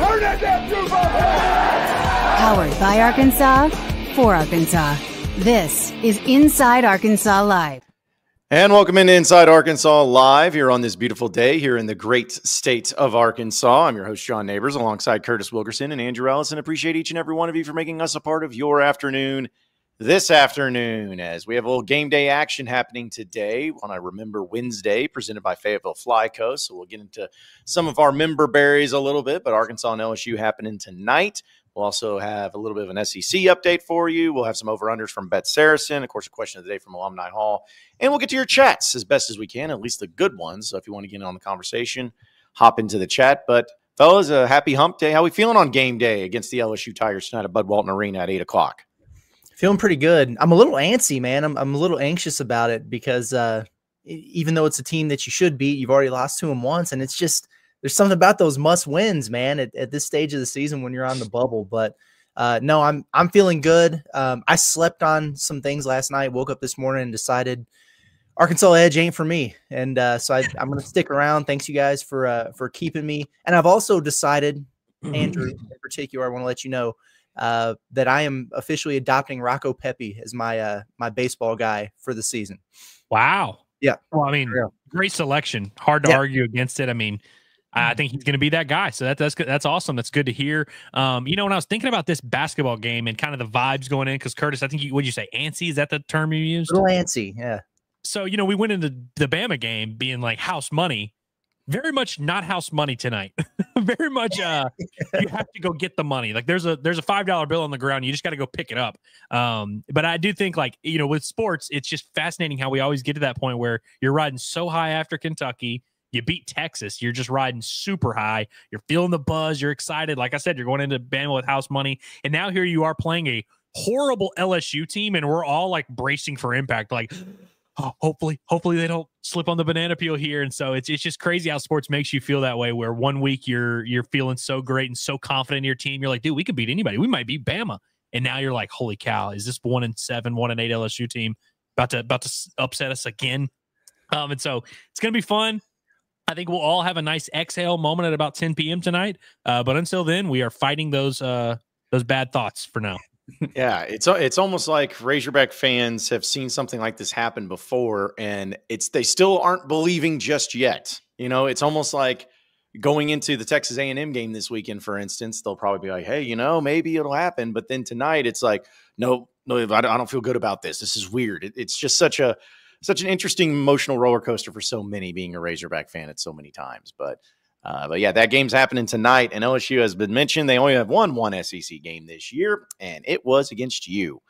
Turn that damn roof off! Powered by Arkansas, for Arkansas. This is Inside Arkansas Live. And welcome into Inside Arkansas Live here on this beautiful day here in the great state of Arkansas. I'm your host, John Neighbors, alongside Curtis Wilkerson and Andrew Ellison. Appreciate each and every one of you for making us a part of your afternoon this afternoon, as we have a little game day action happening today on I Remember Whensday, presented by Fayetteville Fly Co. So we'll get into some of our member berries a little bit, but Arkansas and LSU happening tonight. We'll also have a little bit of an SEC update for you. We'll have some over-unders from Bet SARACEN, of course, a question of the day from Alumni Hall, and we'll get to your chats as best as we can, at least the good ones. So if you want to get in on the conversation, hop into the chat. But fellas, a happy hump day. How we feeling on game day against the LSU Tigers tonight at Bud Walton Arena at 8 o'clock? Feeling pretty good. I'm a little antsy, man. I'm a little anxious about it because even though it's a team that you should beat, you've already lost to them once, and it's just there's something about those must wins, man, at this stage of the season when you're on the bubble. But no, I'm feeling good. I slept on some things last night, woke up this morning and decided Arkansas Edge ain't for me. And so I'm going to stick around. Thanks you guys for keeping me. And I've also decided, Andrew in particular, I want to let you know that I am officially adopting Rocco Pepe as my my baseball guy for the season. Wow. Yeah. Well, I mean, great selection. Hard to argue against it. I mean, I think he's going to be that guy. So that's good. That's awesome. That's good to hear. You know, when I was thinking about this basketball game and kind of the vibes going in, because Curtis, I think what'd you say? Antsy? Is that the term you used? A little antsy. Yeah. So, you know, we went into the Bama game being like house money. Very much not house money tonight. Very much you have to go get the money. Like there's a $5 bill on the ground. You just got to go pick it up. But I do think, like, you know, with sports, it's just fascinating how we always get to that point where you're riding so high after Kentucky. You beat Texas. You're just riding super high. You're feeling the buzz. You're excited. Like I said, you're going into Bama with house money. And now here you are playing a horrible LSU team, and we're all like bracing for impact. Like, oh, hopefully they don't slip on the banana peel here. And so it's just crazy how sports makes you feel that way, where one week you're feeling so great and so confident in your team. You're like, dude, we could beat anybody. We might beat Bama. And now you're like, holy cow, is this 1-7, 1-8 LSU team about to upset us again? And so it's going to be fun. I think we'll all have a nice exhale moment at about 10 p.m. tonight. But until then, we are fighting those bad thoughts for now. Yeah, it's almost like Razorback fans have seen something like this happen before, and they still aren't believing just yet. You know, it's almost like going into the Texas A&M game this weekend, for instance. They'll probably be like, hey, you know, maybe it'll happen. But then tonight, it's like, no, I don't feel good about this. This is weird. It's just such an interesting emotional roller coaster for so many, being a Razorback fan at so many times. But yeah, that game's happening tonight, and LSU has been mentioned. They only have won one SEC game this year, and it was against you.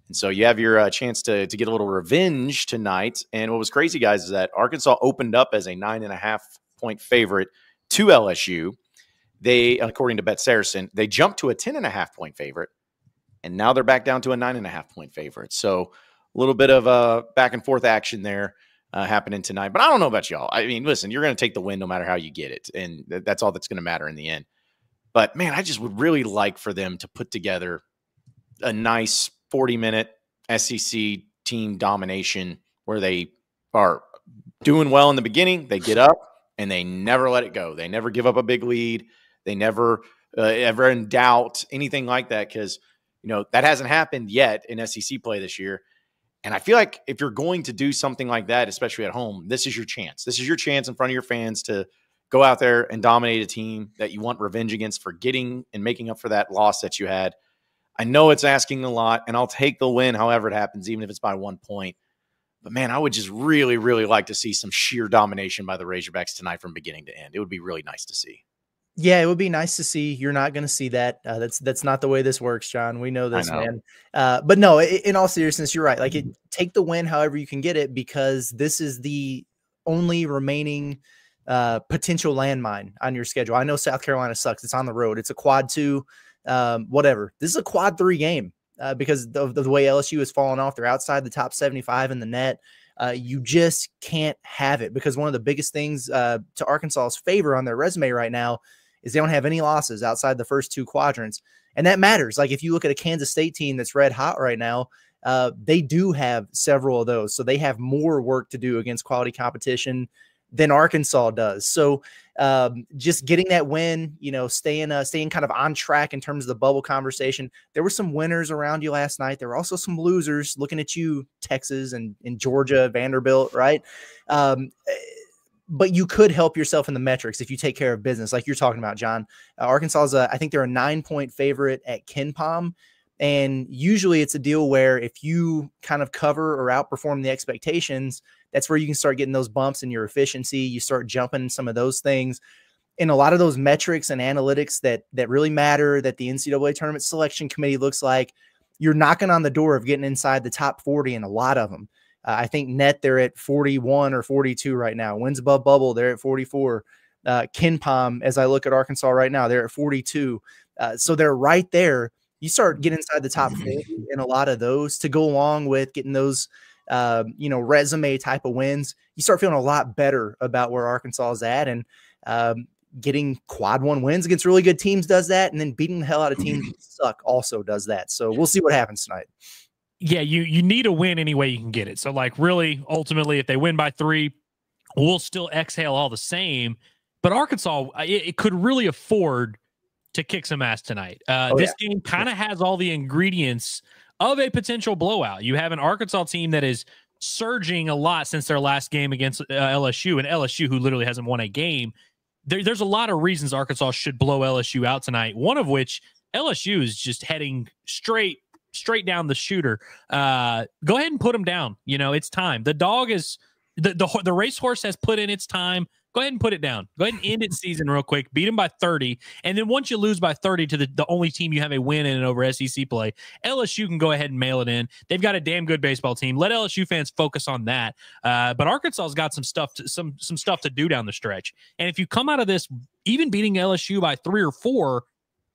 And so you have your chance to get a little revenge tonight. And what was crazy, guys, is that Arkansas opened up as a 9.5-point favorite to LSU. They, according to Bet SARACEN, they jumped to a 10.5-point favorite, and now they're back down to a 9.5-point favorite. So a little bit of back and forth action there happening tonight. But I don't know about y'all. I mean, listen, you're going to take the win no matter how you get it. And that's all that's going to matter in the end. But, man, I just would really like for them to put together a nice 40-minute SEC team domination where they are doing well in the beginning. They get up, and they never let it go. They never give up a big lead. They never ever in doubt, anything like that, because, you know, that hasn't happened yet in SEC play this year. And I feel like if you're going to do something like that, especially at home, this is your chance. This is your chance in front of your fans to go out there and dominate a team that you want revenge against for getting and making up for that loss that you had. I know it's asking a lot, and I'll take the win however it happens, even if it's by 1 point. But, man, I would just really, really like to see some sheer domination by the Razorbacks tonight from beginning to end. It would be really nice to see. Yeah, it would be nice to see. You're not going to see that. That's not the way this works, John. We know this, man. But no, in all seriousness, you're right. Like, take the win however you can get it, because this is the only remaining potential landmine on your schedule. I know South Carolina sucks. It's on the road. It's a quad 2, whatever. This is a quad 3 game because of the way LSU has fallen off. They're outside the top 75 in the net. You just can't have it, because one of the biggest things to Arkansas's favor on their resume right now is they don't have any losses outside the first 2 quadrants. And that matters. Like, if you look at a Kansas State team that's red hot right now, they do have several of those. So they have more work to do against quality competition than Arkansas does. So just getting that win, you know, staying kind of on track in terms of the bubble conversation. There were some winners around you last night. There were also some losers. Looking at you, Texas and in Georgia, Vanderbilt, right? But you could help yourself in the metrics if you take care of business, like you're talking about, John. Arkansas is I think they're a 9-point favorite at KenPom. And usually it's a deal where if you kind of cover or outperform the expectations, that's where you can start getting those bumps in your efficiency. You start jumping some of those things. And a lot of those metrics and analytics that really matter, that the NCAA Tournament Selection Committee looks like, you're knocking on the door of getting inside the top 40 in a lot of them. I think net they're at 41 or 42 right now. Wins above bubble, they're at 44. KenPom, as I look at Arkansas right now, they're at 42. So they're right there. You start getting inside the top 40 in a lot of those to go along with getting those, you know, resume type of wins. You start feeling a lot better about where Arkansas is at, and getting quad 1 wins against really good teams does that. And then beating the hell out of teams that suck also does that. So we'll see what happens tonight. Yeah, you need a win any way you can get it. So, like, really, ultimately, if they win by 3, we'll still exhale all the same. But Arkansas, it could really afford to kick some ass tonight. This game kind of has all the ingredients of a potential blowout. You have an Arkansas team that is surging a lot since their last game against LSU, and LSU, who literally hasn't won a game. There's a lot of reasons Arkansas should blow LSU out tonight, one of which LSU is just heading straight down the shooter. Go ahead and put them down. You know, it's time. The dog is the racehorse has put in its time. Go ahead and put it down. Go ahead and end its season real quick. Beat them by 30. And then once you lose by 30 to the only team you have a win in and over SEC play, LSU can go ahead and mail it in. They've got a damn good baseball team. Let LSU fans focus on that. But Arkansas's got some stuff to do down the stretch. And if you come out of this, even beating LSU by 3 or 4,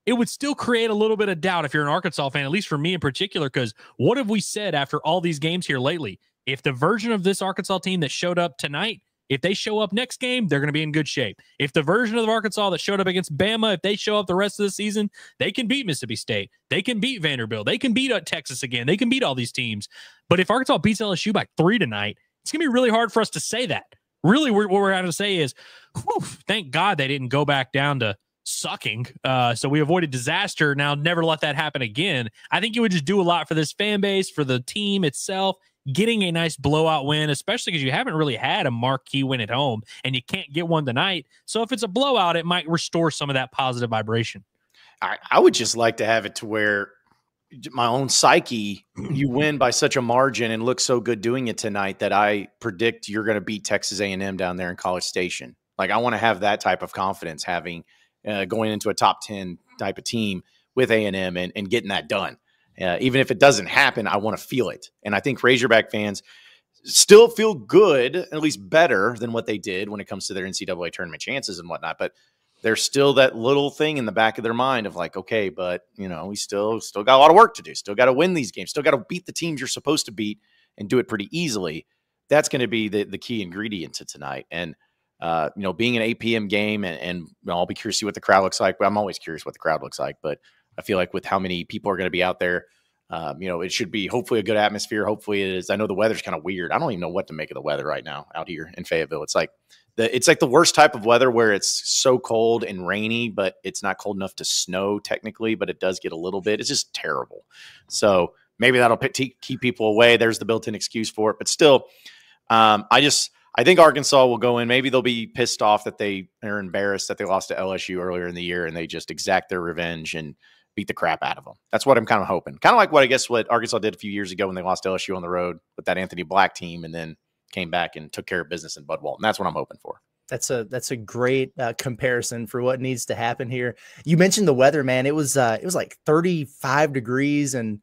it would still create a little bit of doubt if you're an Arkansas fan, at least for me in particular, because what have we said after all these games here lately? If the version of this Arkansas team that showed up tonight, if they show up next game, they're going to be in good shape. If the version of Arkansas that showed up against Bama, if they show up the rest of the season, they can beat Mississippi State. They can beat Vanderbilt. They can beat Texas again. They can beat all these teams. But if Arkansas beats LSU by 3 tonight, it's going to be really hard for us to say that. Really, what we're going to say is, whew, thank God they didn't go back down to sucking. So we avoided disaster. Now, never let that happen again. I think it would just do a lot for this fan base, for the team itself, getting a nice blowout win, especially because you haven't really had a marquee win at home and you can't get one tonight. So if it's a blowout, it might restore some of that positive vibration. I would just like to have it to where my own psyche, you win by such a margin and look so good doing it tonight that I predict you're going to beat Texas A&M down there in College Station. Like, I want to have that type of confidence having going into a top 10 type of team with A&M and getting that done. Even if it doesn't happen, I want to feel it. And I think Razorback fans still feel good, at least better than what they did when it comes to their NCAA tournament chances and whatnot. But there's still that little thing in the back of their mind of like, okay, but, you know, we still got a lot of work to do. Still got to win these games. Still got to beat the teams you're supposed to beat and do it pretty easily. That's going to be the key ingredient to tonight. And, you know, being an 8 p.m. game, and you know, I'll be curious to see what the crowd looks like. But I'm always curious what the crowd looks like. But I feel like with how many people are going to be out there, you know, it should be hopefully a good atmosphere. Hopefully it is. I know the weather's kind of weird. I don't even know what to make of the weather right now out here in Fayetteville. It's like the worst type of weather where it's so cold and rainy, but it's not cold enough to snow technically, but it does get a little bit. It's just terrible. So maybe that'll keep people away. There's the built-in excuse for it. But still, I think Arkansas will go in. Maybe they'll be pissed off that they are embarrassed that they lost to LSU earlier in the year and they just exact their revenge and beat the crap out of them. That's what I'm kind of hoping. Kind of like what Arkansas did a few years ago when they lost to LSU on the road with that Anthony Black team and then came back and took care of business in Bud Walton. That's what I'm hoping for. That's a great comparison for what needs to happen here. You mentioned the weather, man. It was like 35 degrees and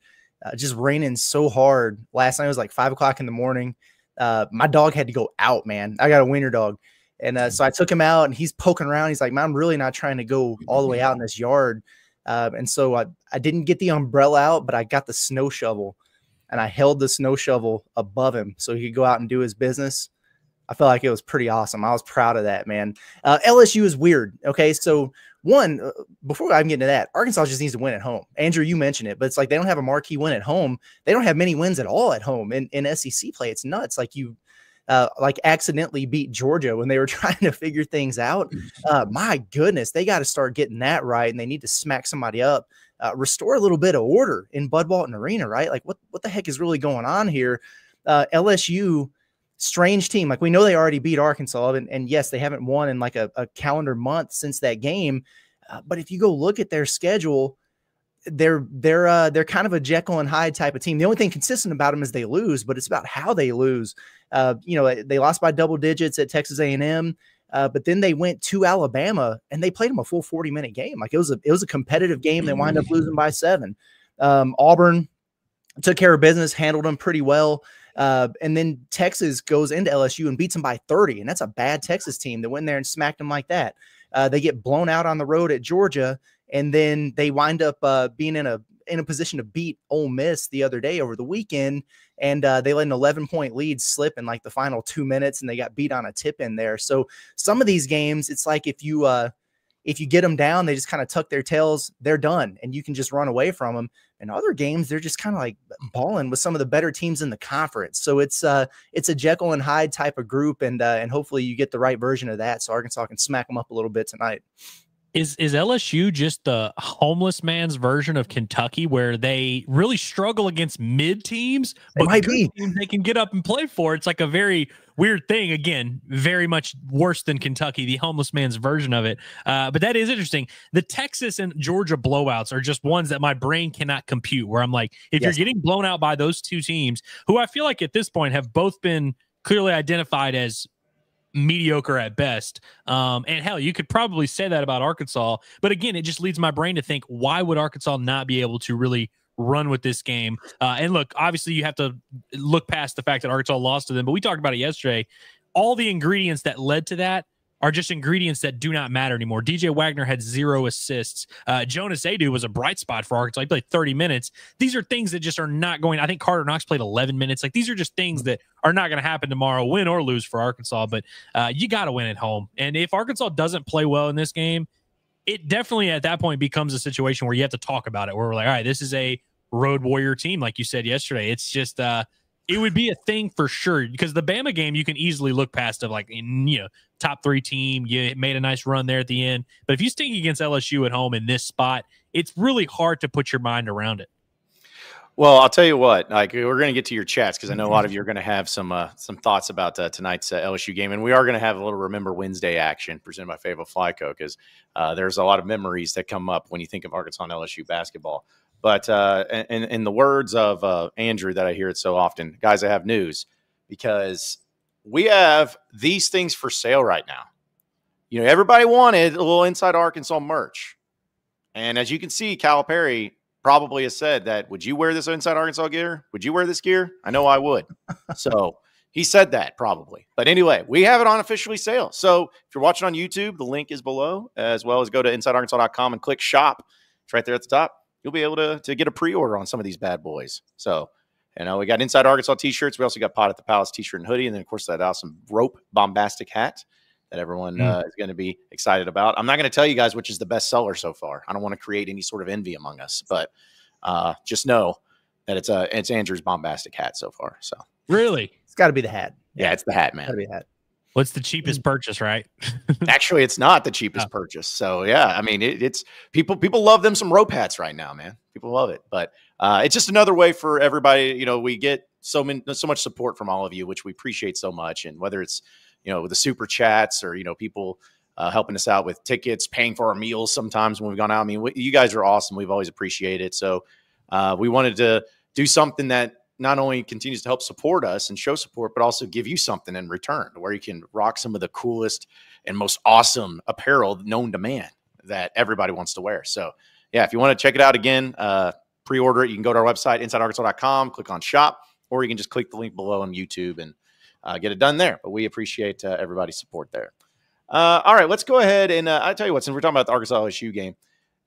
just raining so hard. Last night it was like 5 o'clock in the morning. My dog had to go out, man. I got a wiener dog. And so I took him out and he's poking around. He's like, man, I'm really not trying to go all the way out in this yard. And so I didn't get the umbrella out, but I got the snow shovel and I held the snow shovel above him so he could go out and do his business. I felt like it was pretty awesome. I was proud of that, man. LSU is weird. Okay. So before I even get into that, Arkansas just needs to win at home. Andrew, you mentioned it, but it's like, they don't have a marquee win at home. They don't have many wins at all at home in SEC play. It's nuts. Like like accidentally beat Georgia when they were trying to figure things out. My goodness, they got to start getting that right, and they need to smack somebody up, restore a little bit of order in Bud Walton Arena, right? Like what the heck is really going on here? LSU, strange team. Like we know they already beat Arkansas, and yes, they haven't won in like a calendar month since that game. But if you go look at their schedule, they're kind of a Jekyll and Hyde type of team. The only thing consistent about them is they lose, but it's about how they lose. They lost by double digits at Texas A&M, but then they went to Alabama and they played them a full 40-minute game. Like it was a competitive game. They wind up losing by 7. Auburn took care of business, handled them pretty well. And then Texas goes into LSU and beats them by 30. And that's a bad Texas team that went in there and smacked them like that. They get blown out on the road at Georgia. And then they wind up being in a position to beat Ole Miss the other day over the weekend. And they let an 11-point lead slip in like the final 2 minutes, and they got beat on a tip in there. So some of these games, it's like if you get them down, they just kind of tuck their tails, they're done, and you can just run away from them. And other games, they're just kind of like balling with some of the better teams in the conference. So it's a Jekyll and Hyde type of group, and hopefully you get the right version of that so Arkansas can smack them up a little bit tonight. Is LSU just the homeless man's version of Kentucky, where they really struggle against mid teams, but good teams they can get up and play for? It's like a very weird thing. Again, very much worse than Kentucky, the homeless man's version of it. But that is interesting. The Texas and Georgia blowouts are just ones that my brain cannot compute, where I'm like, if you're getting blown out by those two teams, who I feel like at this point have both been clearly identified as mediocre at best. And hell, you could probably say that about Arkansas, but again, it just leads my brain to think, why would Arkansas not be able to really run with this game? And look, obviously you have to look past the fact that Arkansas lost to them, but we talked about it yesterday. All the ingredients that led to that are just ingredients that do not matter anymore. DJ Wagner had 0 assists. Jonas Adu was a bright spot for Arkansas. He played 30 minutes. These are things that just are not going. I think Carter Knox played 11 minutes. Like, these are just things that are not going to happen tomorrow, win or lose for Arkansas. But you got to win at home. And if Arkansas doesn't play well in this game, it definitely at that point becomes a situation where you have to talk about it, where we're like, all right, this is a road warrior team, like you said yesterday. It's just it would be a thing for sure, because the Bama game you can easily look past of, like, top 3 team. You made a nice run there at the end, but if you stink against LSU at home in this spot, it's really hard to put your mind around it. Well, I'll tell you what, like, we're going to get to your chats, because I know a lot of you are going to have some thoughts about tonight's LSU game, and we are going to have a little Remember Whensday action presented by Fayetteville Fly Company, because there's a lot of memories that come up when you think of Arkansas and LSU basketball. But in the words of Andrew that I hear it so often, guys, I have news, because we have these things for sale right now. Everybody wanted a little Inside Arkansas merch. And as you can see, Calipari probably has said that, would you wear this Inside Arkansas gear? Would you wear this gear? I know I would. So he said that probably. But anyway, we have it on officially sale. So if you're watching on YouTube, the link is below, as well as go to InsideArkansas.com and click shop. It's right there at the top. You'll be able to get a pre-order on some of these bad boys. So, we got Inside Arkansas t-shirts. We also got Pot at the Palace t-shirt and hoodie. And then, of course, that awesome rope bombastic hat that everyone is going to be excited about. I'm not going to tell you guys which is the best seller so far. I don't want to create any sort of envy among us. But just know that it's Andrew's bombastic hat so far. So really? It's got to be the hat. Yeah, it's the hat, man. Got to be the hat. What's the cheapest purchase, right? Actually, it's not the cheapest purchase. So yeah, I mean, it's people love them some rope hats right now, man. People love it, but it's just another way for everybody. We get so much support from all of you, which we appreciate so much. And whether it's with the super chats or people helping us out with tickets, paying for our meals sometimes when we've gone out. I mean, you guys are awesome. We've always appreciated it. So we wanted to do something that not only continues to help support us and show support, but also give you something in return, where you can rock some of the coolest and most awesome apparel known to man that everybody wants to wear. So yeah, if you want to check it out again, pre-order it, you can go to our website, InsideArkansas.com, click on shop, or you can just click the link below on YouTube and get it done there. But we appreciate everybody's support there. All right, let's go ahead and I'll tell you what, since we're talking about the Arkansas LSU game,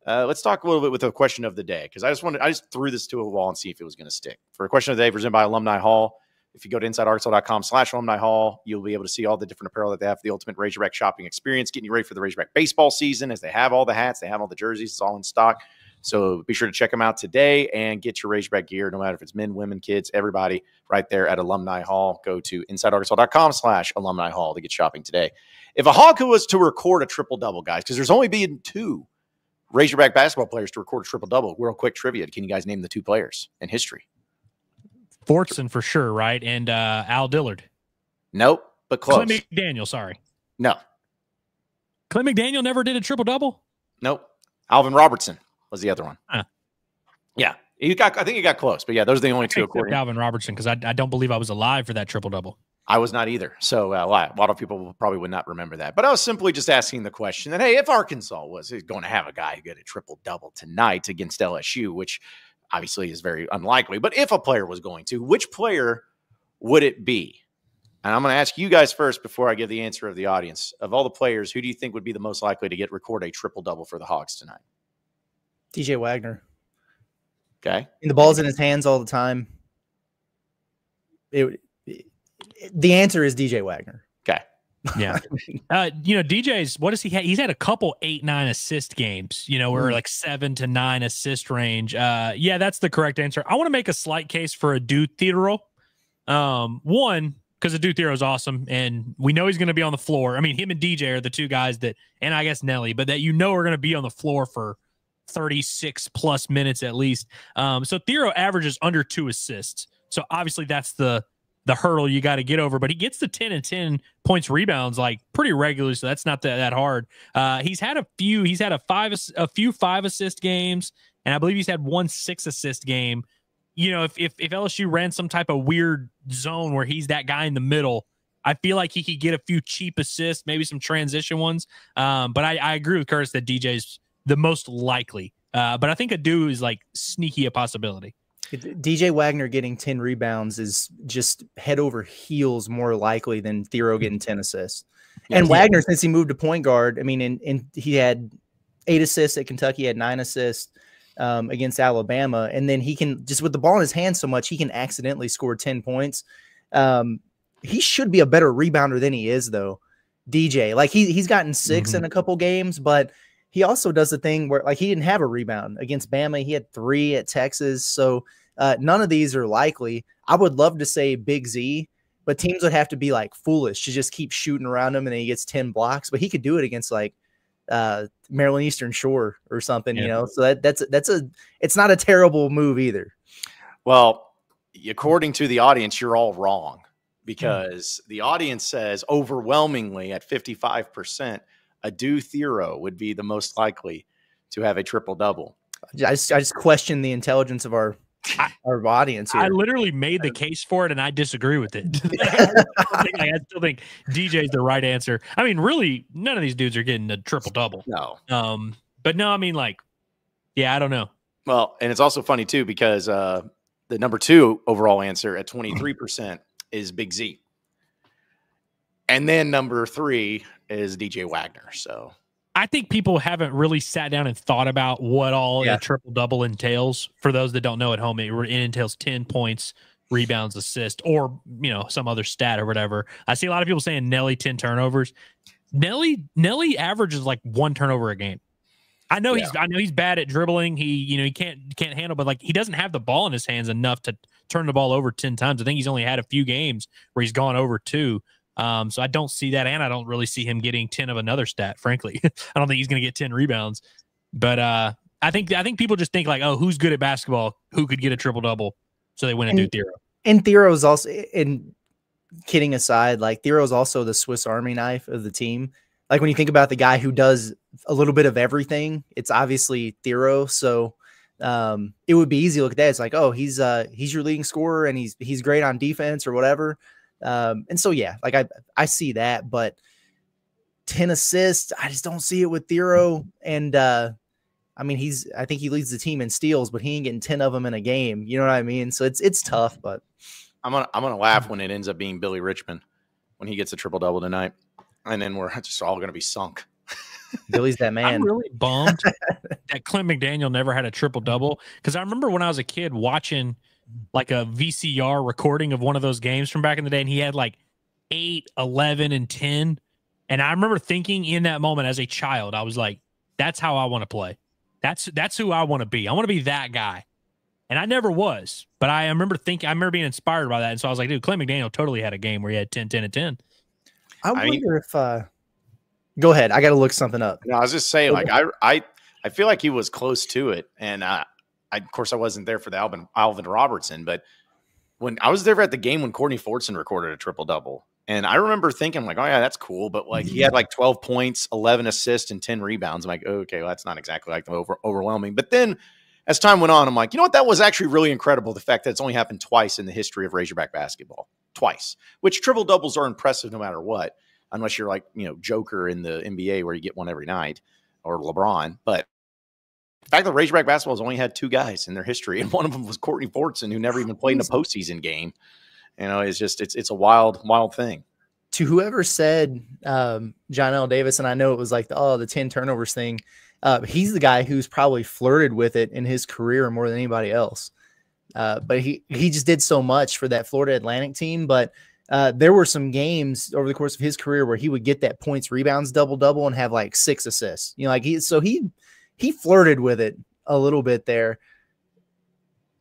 let's talk a little bit with the question of the day, because I just threw this to a wall and see if it was going to stick. For a question of the day presented by Alumni Hall, if you go to InsideArkansas.com/Alumni Hall, you'll be able to see all the different apparel that they have for the ultimate Razorback shopping experience, getting you ready for the Razorback baseball season, as they have all the hats, they have all the jerseys, it's all in stock. So be sure to check them out today and get your Razorback gear, no matter if it's men, women, kids, everybody, right there at Alumni Hall. Go to InsideArkansas.com/Alumni Hall to get shopping today. If a Hog was to record a triple-double, guys, because there's only been 2 Razorback basketball players to record a triple-double. Real quick trivia. Can you guys name the 2 players in history? Fortson for sure, right? And Al Dillard. Nope, but close. Clint McDaniel, sorry. No. Clint McDaniel never did a triple-double? Nope. Alvin Robertson was the other one. Huh. Yeah. I think you got close, but yeah, those are the only 2 according. Alvin Robertson, because I don't believe I was alive for that triple-double. I was not either. So a lot of people probably would not remember that. But I was simply just asking the question that, hey, if Arkansas was going to have a guy who get a triple-double tonight against LSU, which obviously is very unlikely, but if a player was going to, which player would it be? And I'm going to ask you guys first before I give the answer of the audience. Of all the players, who do you think would be the most likely to record a triple-double for the Hogs tonight? DJ Wagner. Okay. And the ball's in his hands all the time. The answer is DJ Wagner. Okay. Yeah. DJ's, what does he have? He's had a couple 8-9 assist games, where like 7 to 9 assist range. Yeah, that's the correct answer. I want to make a slight case for Adu Theodorou. One, because Adu Theodorou is awesome, and we know he's going to be on the floor. I mean, him and DJ are the 2 guys that, and I guess Nelly, but that are going to be on the floor for 36 plus minutes at least. So Theodorou averages under 2 assists. So obviously that's the hurdle you got to get over, but he gets the 10 and 10 points rebounds like pretty regularly. So that's not that hard. He's had a few 5 assist games, and I believe he's had 1 6 assist game. If LSU ran some type of weird zone where he's that guy in the middle, I feel like he could get a few cheap assists, maybe some transition ones. But I agree with Curtis that DJ's the most likely. But I think Adu is like sneaky a possibility. DJ Wagner getting 10 rebounds is just head over heels more likely than Theodorou getting 10 assists. Yeah, and Wagner, since he moved to point guard, I mean, and he had 8 assists at Kentucky, had 9 assists against Alabama. And then he can just with the ball in his hand so much, he can accidentally score 10 points. He should be a better rebounder than he is, though. DJ, like he's gotten 6 in a couple games, but he also does the thing where like he didn't have a rebound against Bama. He had 3 at Texas. So none of these are likely. I would love to say Big Z, but teams would have to be like foolish to just keep shooting around him and then he gets 10 blocks. But he could do it against like Maryland Eastern Shore or something, So it's not a terrible move either. Well, according to the audience, you're all wrong because the audience says overwhelmingly at 55%, Adu Theodorou would be the most likely to have a triple-double. I just question the intelligence of our audience here. I literally made the case for it, and I disagree with it. I still think DJ is the right answer. I mean, really, none of these dudes are getting a triple-double. No. But no, I mean, like, yeah, I don't know. Well, and it's also funny, too, because the number 2 overall answer at 23% is Big Z. And then number 3 is DJ Wagner. So I think people haven't really sat down and thought about what all a triple-double entails. For those that don't know at home, it entails 10 points, rebounds, assist, or, some other stat or whatever. I see a lot of people saying Nelly 10 turnovers. Nelly averages like 1 turnover a game. I know he's bad at dribbling. He can't handle, but like he doesn't have the ball in his hands enough to turn the ball over 10 times. I think he's only had a few games where he's gone over 2. So I don't see that, and I don't really see him getting 10 of another stat, frankly. I don't think he's going to get 10 rebounds. But I think people just think like, oh, who's good at basketball? Who could get a triple-double? So they win and do Theodorou. And Theodou's also, and kidding aside, like Theodou's also the Swiss Army knife of the team. Like when you think about the guy who does a little bit of everything, it's obviously Theodorou. So it would be easy to look at that. It's like, oh, he's your leading scorer and he's great on defense or whatever. And so, yeah, like I see that, but 10 assists, I just don't see it with Theodorou. And, I mean, I think he leads the team in steals, but he ain't getting 10 of them in a game. You know what I mean? So it's tough, but I'm going to laugh when it ends up being Billy Richmond when he gets a triple double tonight. And then we're just all going to be sunk. Billy's that man. I'm really bummed that Clint McDaniel never had a triple double. Cause I remember when I was a kid watching like a VCR recording of one of those games from back in the day, and he had like 8, 11, and 10. And I remember thinking in that moment as a child, I was like, that's how I want to play. That's who I want to be. I want to be that guy. And I never was, but I remember being inspired by that. And so I was like, dude, Clay McDaniel totally had a game where he had 10, 10, and 10. I wonder if go ahead. I got to look something up. No, I was just saying, like, I feel like he was close to it. And of course, I wasn't there for the Alvin Robertson, but when I was there at the game when Courtney Fortson recorded a triple-double. And I remember thinking, like, oh, yeah, that's cool. But, like, he had, like, 12 points, 11 assists, and 10 rebounds. I'm like, okay, well, that's not exactly, like, overwhelming. But then as time went on, I'm like, you know what? That was actually really incredible, the fact that it's only happened twice in the history of Razorback basketball. Twice. Which triple-doubles are impressive no matter what, unless you're, like, you know, Joker in the NBA where you get one every night, or LeBron. But the fact that Razorback basketball has only had 2 guys in their history, and one of them was Courtney Fortson, who never even played in a postseason game. You know, it's just it's a wild thing. To whoever said John L. Davis, and I know it was like the 10 turnovers thing, he's the guy who's probably flirted with it in his career more than anybody else. But he just did so much for that Florida Atlantic team. But there were some games over the course of his career where he would get that points, rebounds, double and have like 6 assists. You know, like he flirted with it a little bit there.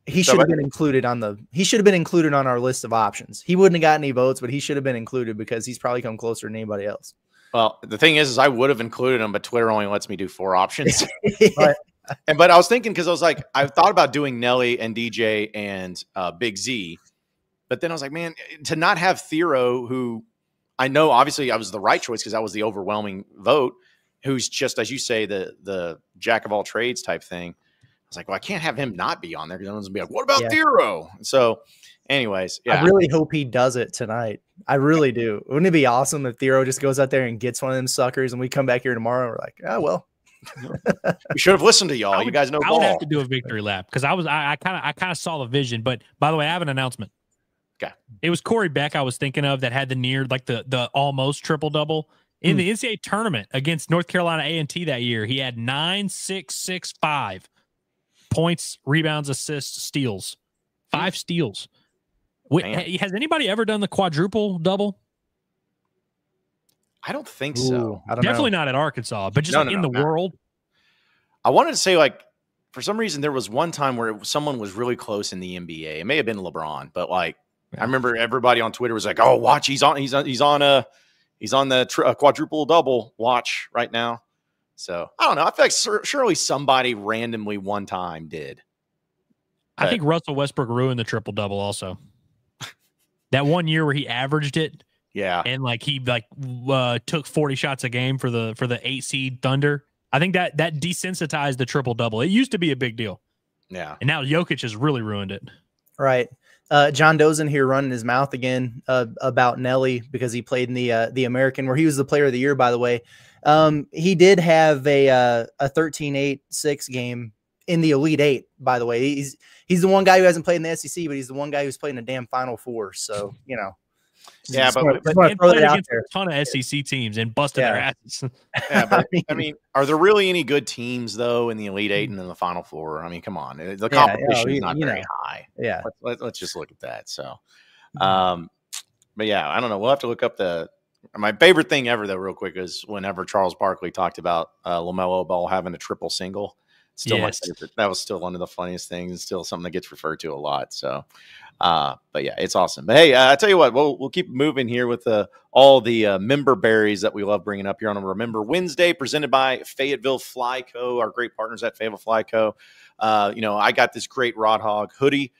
He should have been included on our list of options. He wouldn't have got any votes, but he should have been included because he's probably come closer than anybody else. Well, the thing is I would have included him, but Twitter only lets me do 4 options. But I was thinking, because I was like, I thought about doing Nelly and DJ and Big Z, but then I was like, man, to not have Thero, who I know obviously I was the right choice because that was the overwhelming vote, who's just, as you say, the jack of all trades type thing. I was like, well, I can't have him not be on there because everyone's gonna be like, what about Thero? So anyways, yeah. I really hope he does it tonight. I really do. Wouldn't it be awesome if Thero just goes out there and gets one of them suckers and we come back here tomorrow and we're like, oh, well. We should have listened to y'all. You guys know ball. I would have to do a victory lap because I kind of saw the vision. But by the way, I have an announcement. Okay. It was Corey Beck I was thinking of that had the near, like the almost triple-double. In the NCAA tournament against North Carolina A&T that year, he had 9, 6, 6, 5 points, rebounds, assists, steals. 5 steals. Has anybody ever done the quadruple double? I don't think so. I don't Definitely know. not at Arkansas, but just in the world. I wanted to say, like, for some reason, there was one time where someone was really close in the NBA. It may have been LeBron, but like, I remember everybody on Twitter was like, "Oh, watch, he's on the quadruple double watch right now." So I don't know. I feel like surely somebody randomly one time did. I think Russell Westbrook ruined the triple double also. That one year where he averaged it. Yeah. And like he took 40 shots a game for the 8 seed Thunder. I think that desensitized the triple double. It used to be a big deal. Yeah. And now Jokic has really ruined it. Right. John Dozen here running his mouth again about Nelly because he played in the American, where he was the player of the year, by the way. He did have a 13-8-6 game in the Elite Eight, by the way. He's the one guy who hasn't played in the SEC, but he's the one guy who's played in a damn Final Four. So, you know. Yeah, but played against a ton of SEC teams and busted their asses. Yeah, but I mean, are there really any good teams though in the Elite Eight and in the Final Four? I mean, come on, the competition is not very high. Yeah, let's just look at that. So, but yeah, I don't know. We'll have to look up my favorite thing ever though, real quick, is whenever Charles Barkley talked about LaMelo Ball having a triple single. Still my favorite. That was still one of the funniest things, and still something that gets referred to a lot. So, but yeah, it's awesome. But hey, I tell you what, we'll keep moving here with all the member berries that we love bringing up here on a Remember Wednesday, presented by Fayetteville Fly Co., our great partners at Fayetteville Fly Co. I got this great Rod Hog hoodie.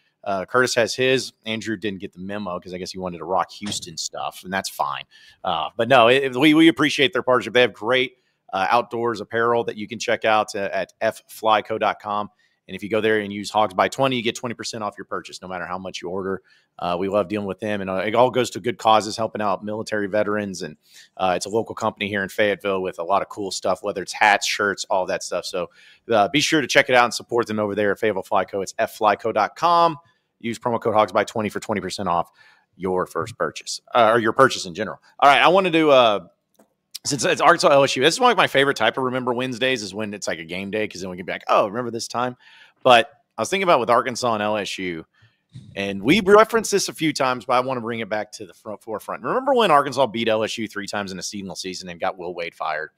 Curtis has his. Andrew didn't get the memo because I guess he wanted to rock Houston stuff, and that's fine. But no, we appreciate their partnership. They have great outdoors apparel that you can check out at fflyco.com. And if you go there and use Hogs by 20, you get 20% off your purchase, no matter how much you order. We love dealing with them, and it all goes to good causes, helping out military veterans. And it's a local company here in Fayetteville with a lot of cool stuff, whether it's hats, shirts, all that stuff. So be sure to check it out and support them over there at Fayetteville Fly Co. It's fflyco.com. Use promo code Hogs by 20 for 20% off your first purchase, or your purchase in general. All right, I want to do since it's Arkansas LSU, this is one of my favorite type of Remember Wednesdays, is when it's like a game day, because then we can be like, oh, remember this time? But I was thinking about with Arkansas and LSU, and we referenced this a few times, but I want to bring it back to the forefront. Remember when Arkansas beat LSU 3 times in a single season and got Will Wade fired?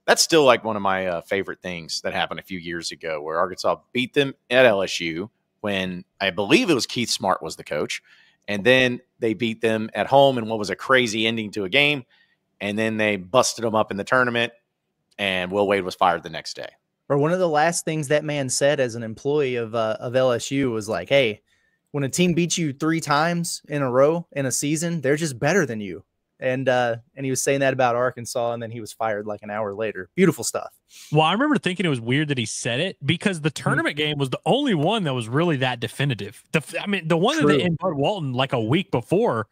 that's still like one of my favorite things that happened a few years ago, where Arkansas beat them at LSU when I believe it was Keith Smart was the coach. And then they beat them at home in what was a crazy ending to a game. And then they busted them up in the tournament, and Will Wade was fired the next day. Or one of the last things that man said as an employee of LSU was like, hey, when a team beats you 3 times in a row in a season, they're just better than you. And he was saying that about Arkansas, and then he was fired like an hour later. Beautiful stuff. Well, I remember thinking it was weird that he said it, because the tournament game was the only one that was really that definitive. The one that in Bud Walton like a week before,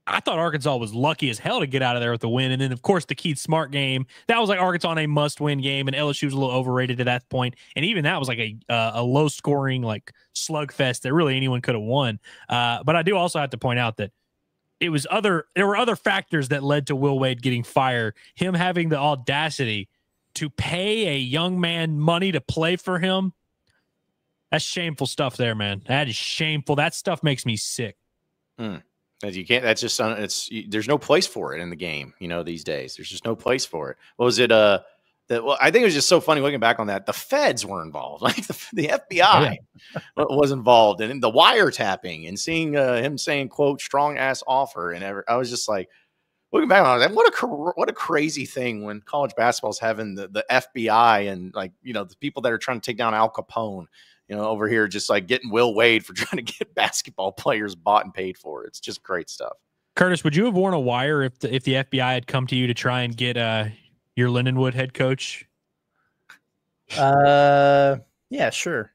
I thought Arkansas was lucky as hell to get out of there with the win. And then, of course, the Keith Smart game, that was like Arkansas in a must-win game, and LSU was a little overrated at that point. And even that was like a low-scoring like slugfest that really anyone could have won. But I do also have to point out that there were other factors that led to Will Wade getting fired. Him having the audacity to pay a young man money to play for him. That's shameful stuff there, man. That is shameful. That stuff makes me sick. You can't, that's just, there's no place for it in the game, these days. There's just no place for it. What was it? Well, I think it was just so funny looking back on that. The feds were involved, like the FBI was involved, and the wiretapping, and seeing him saying, quote, strong ass offer. And I was just like, looking back on that, what a crazy thing when college basketball is having the FBI and the people that are trying to take down Al Capone, over here, just like getting Will Wade for trying to get basketball players bought and paid for. It's just great stuff. Curtis, would you have worn a wire if the FBI had come to you to try and get your Lindenwood head coach? Yeah, sure.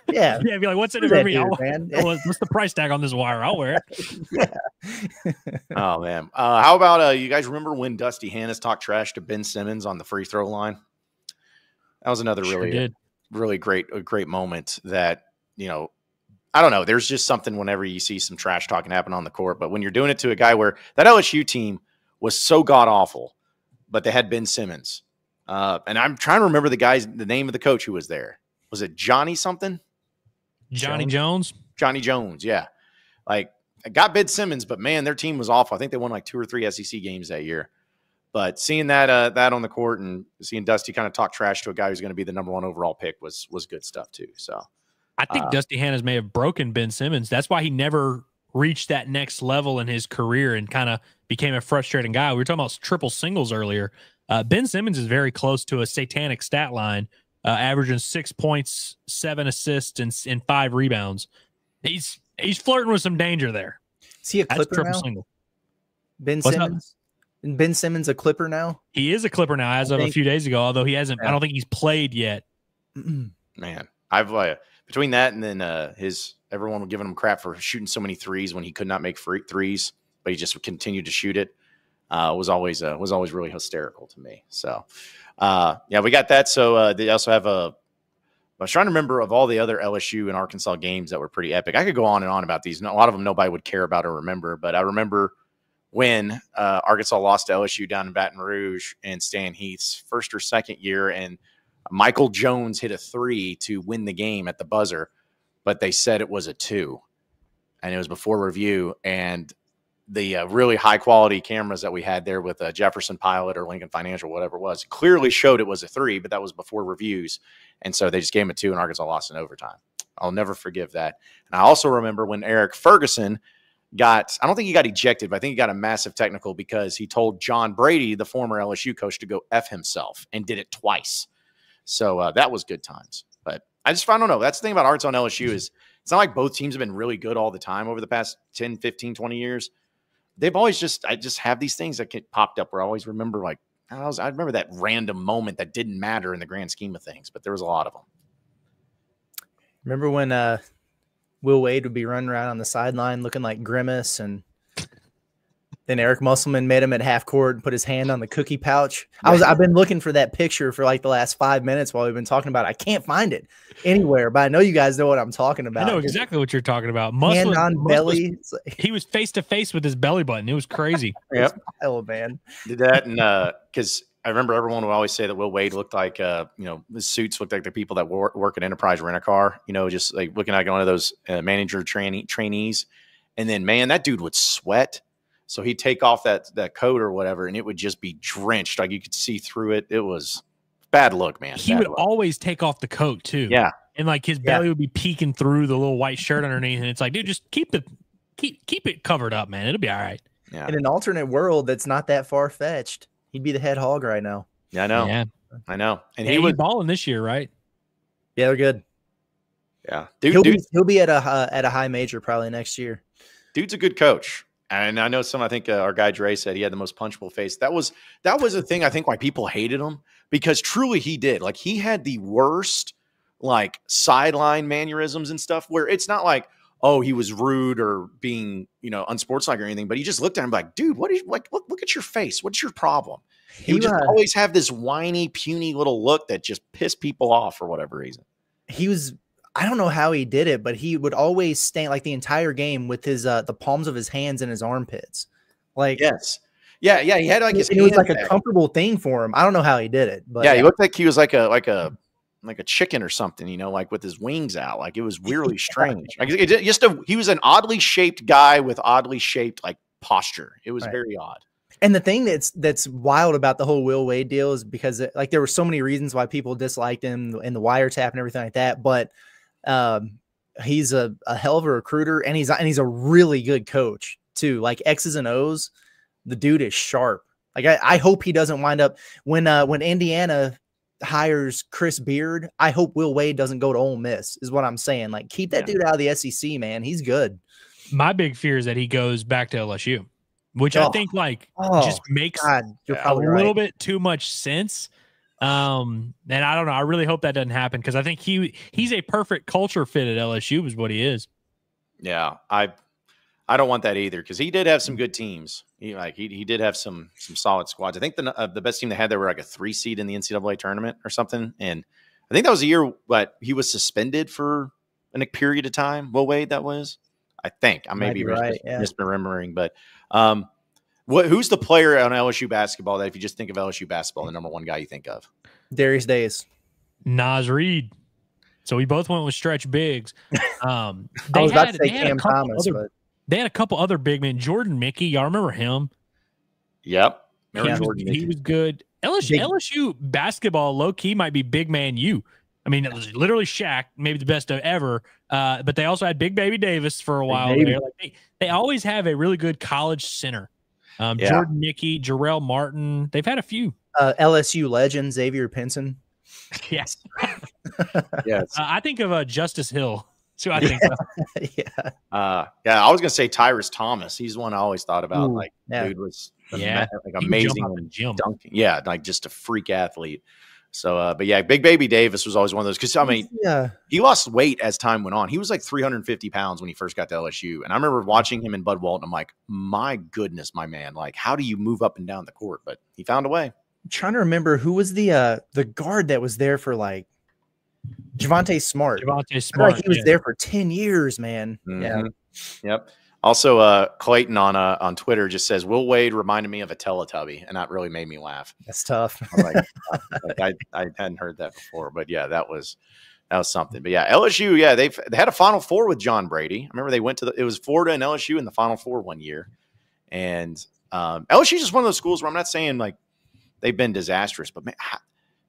Yeah. Yeah, be like, what's in it for me? Man? What's the price tag on this wire? I'll wear it. Yeah. Oh, man. How about you guys remember when Dusty Hannes talked trash to Ben Simmons on the free throw line? That was another really great moment that, I don't know. There's just something whenever you see some trash talking happen on the court. But when you're doing it to a guy where that LSU team was so god awful, but they had Ben Simmons. And I'm trying to remember the name of the coach who was there. Was it Johnny something? Johnny Jones? Johnny Jones, yeah. Like, I got Ben Simmons, but man, their team was awful. I think they won like 2 or 3 SEC games that year. But seeing that on the court and seeing Dusty kind of talk trash to a guy who's going to be the #1 overall pick was good stuff too. So I think Dusty Hannes may have broken Ben Simmons. That's why he never reached that next level in his career and kind of became a frustrating guy. We were talking about triple singles earlier. Ben Simmons is very close to a satanic stat line, averaging 6 points, 7 assists, and 5 rebounds. He's flirting with some danger there. Is he a Clipper now? Single. Ben Simmons? And Ben Simmons a Clipper now? He is a Clipper now as of a few days ago, although he hasn't. Yeah. I don't think he's played yet. Man, I've between that and then everyone giving him crap for shooting so many threes when he could not make threes, but he just continued to shoot it. Was always really hysterical to me. So, we got that. So they also have I was trying to remember of all the other LSU and Arkansas games that were pretty epic. I could go on and on about these. A lot of them nobody would care about or remember, but I remember when Arkansas lost to LSU down in Baton Rouge in Stan Heath's first or second year, and Michael Jones hit a 3 to win the game at the buzzer, but they said it was a 2, and it was before review. And the really high-quality cameras that we had there with Jefferson Pilot or Lincoln Financial, whatever it was, clearly showed it was a 3, but that was before reviews. And so they just gave him a 2, and Arkansas lost in overtime. I'll never forgive that. And I also remember when Eric Ferguson I don't think he got ejected, but I think he got a massive technical because he told John Brady, the former LSU coach, to go F himself, and did it twice. So that was good times. But I don't know. That's the thing about Arkansas and LSU is it's not like both teams have been really good all the time over the past 10, 15, 20 years. They've always I just have these things that get popped up where I always remember I remember that random moment that didn't matter in the grand scheme of things, but there was a lot of them. Remember when Will Wade would be running around on the sideline looking like Grimace, and then Eric Musselman met him at half court and put his hand on the cookie pouch. I've been looking for that picture for like the last 5 minutes while we've been talking about it. I can't find it anywhere, but I know you guys know what I'm talking about. I know exactly what you're talking about. Hand on belly. He was face to face with his belly button. It was crazy. Yep. Oh man. Did that, and because I remember everyone would always say that Will Wade looked like, the suits looked like the people that work at Enterprise Rent-A-Car, just like looking like one of those manager trainees. And then, man, that dude would sweat So he'd take off that coat or whatever, and it would just be drenched. Like you could see through it. It was bad look, man. He would always take off the coat too. Yeah. And like his belly would be peeking through the little white shirt underneath. And it's like, dude, just keep it covered up, man. It'll be all right. Yeah. In an alternate world that's not that far fetched, he'd be the head hog right now. Yeah, I know. Yeah. I know. And he was balling this year, right? Yeah, they're good. Yeah. He'll be at a high major probably next year. Dude's a good coach. And I know I think our guy Dre said he had the most punchable face. That was a thing I think why people hated him, because truly he did. Like he had the worst like sideline mannerisms and stuff where it's not like, oh, he was rude or being, unsportsmanlike or anything, but he just looked at him like, dude, what is like, look at your face. What's your problem? He would just always have this whiny, puny little look that just pissed people off for whatever reason. I don't know how he did it, but he would always stand like the entire game with his the palms of his hands in his armpits. Like yes. Yeah. He had like it was like a comfortable thing for him. I don't know how he did it, but yeah, he looked like he was like a chicken or something, like with his wings out. Like it was weirdly strange. Like he was an oddly shaped guy with oddly shaped like posture. It was very odd. And the thing that's wild about the whole Will Wade deal is because like there were so many reasons why people disliked him and the wiretap and everything like that, but he's a hell of a recruiter and he's a really good coach too. Like X's and O's, the dude is sharp. Like I hope he doesn't wind up when Indiana hires Chris Beard. I hope Will Wade doesn't go to Ole Miss is what I'm saying. Like keep that dude out of the SEC, man. He's good. My big fear is that he goes back to LSU, which I think just makes a little bit too much sense. And I don't know. I really hope that doesn't happen because I think he's a perfect culture fit at LSU is what he is. Yeah, I don't want that either because he did have some good teams. He did have some solid squads. I think the best team they had there were like a 3 seed in the NCAA tournament or something. And I think that was the year but he was suspended for a period of time. Will Wade, that was. I think I may be misremembering, but who's the player on LSU basketball that if you just think of LSU basketball, the number one guy you think of? Darius Days. Nas Reed. So we both went with stretch bigs. I was about to say Cam Thomas, but they had a couple other big men. Jordan Mickey, y'all remember him? Yep. He was good. LSU basketball low key might be big man U. I mean, it was literally Shaq, maybe the best of ever. But they also had Big Baby Davis for a while there. Like they always have a really good college center. Jordan Mickey, Jarrell Martin. They've had a few. LSU legend Xavier Pinson. Yes. Yes. I think of Justice Hill. So I think. I was gonna say Tyrus Thomas. He's one I always thought about. Dude was amazing and dunking. Yeah, like just a freak athlete. So, but yeah, Big Baby Davis was always one of those because I mean, he lost weight as time went on. He was like 350 pounds when he first got to LSU, and I remember watching him in Bud Walton. I'm like, my goodness, my man, like how do you move up and down the court? But he found a way. I'm trying to remember who was the guard that was there for like Javonte Smart. Like he was there for 10 years, man. Mm-hmm. Yeah. Yep. Also, Clayton on Twitter just says Will Wade reminded me of a Teletubby, and that really made me laugh. That's tough. I hadn't heard that before, but yeah, that was something. But yeah, LSU, yeah, they had a Final Four with John Brady. I remember they went it was Florida and LSU in the Final Four one year, and LSU is just one of those schools where I'm not saying like they've been disastrous, but man,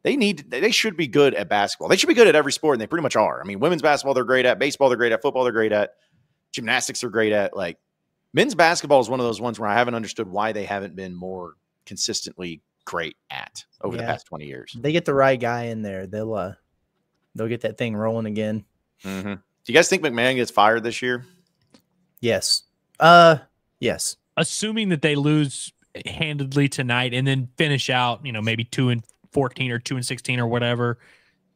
they should be good at basketball. They should be good at every sport, and they pretty much are. I mean, women's basketball they're great at, baseball they're great at, football they're great at. Gymnastics are great at. Like men's basketball is one of those ones where I haven't understood why they haven't been more consistently great at over the past 20 years. They get the right guy in there, they'll get that thing rolling again. Mm-hmm. Do you guys think McMahon gets fired this year? Yes. Yes. Assuming that they lose handedly tonight and then finish out, maybe 2-14 or 2-16 or whatever.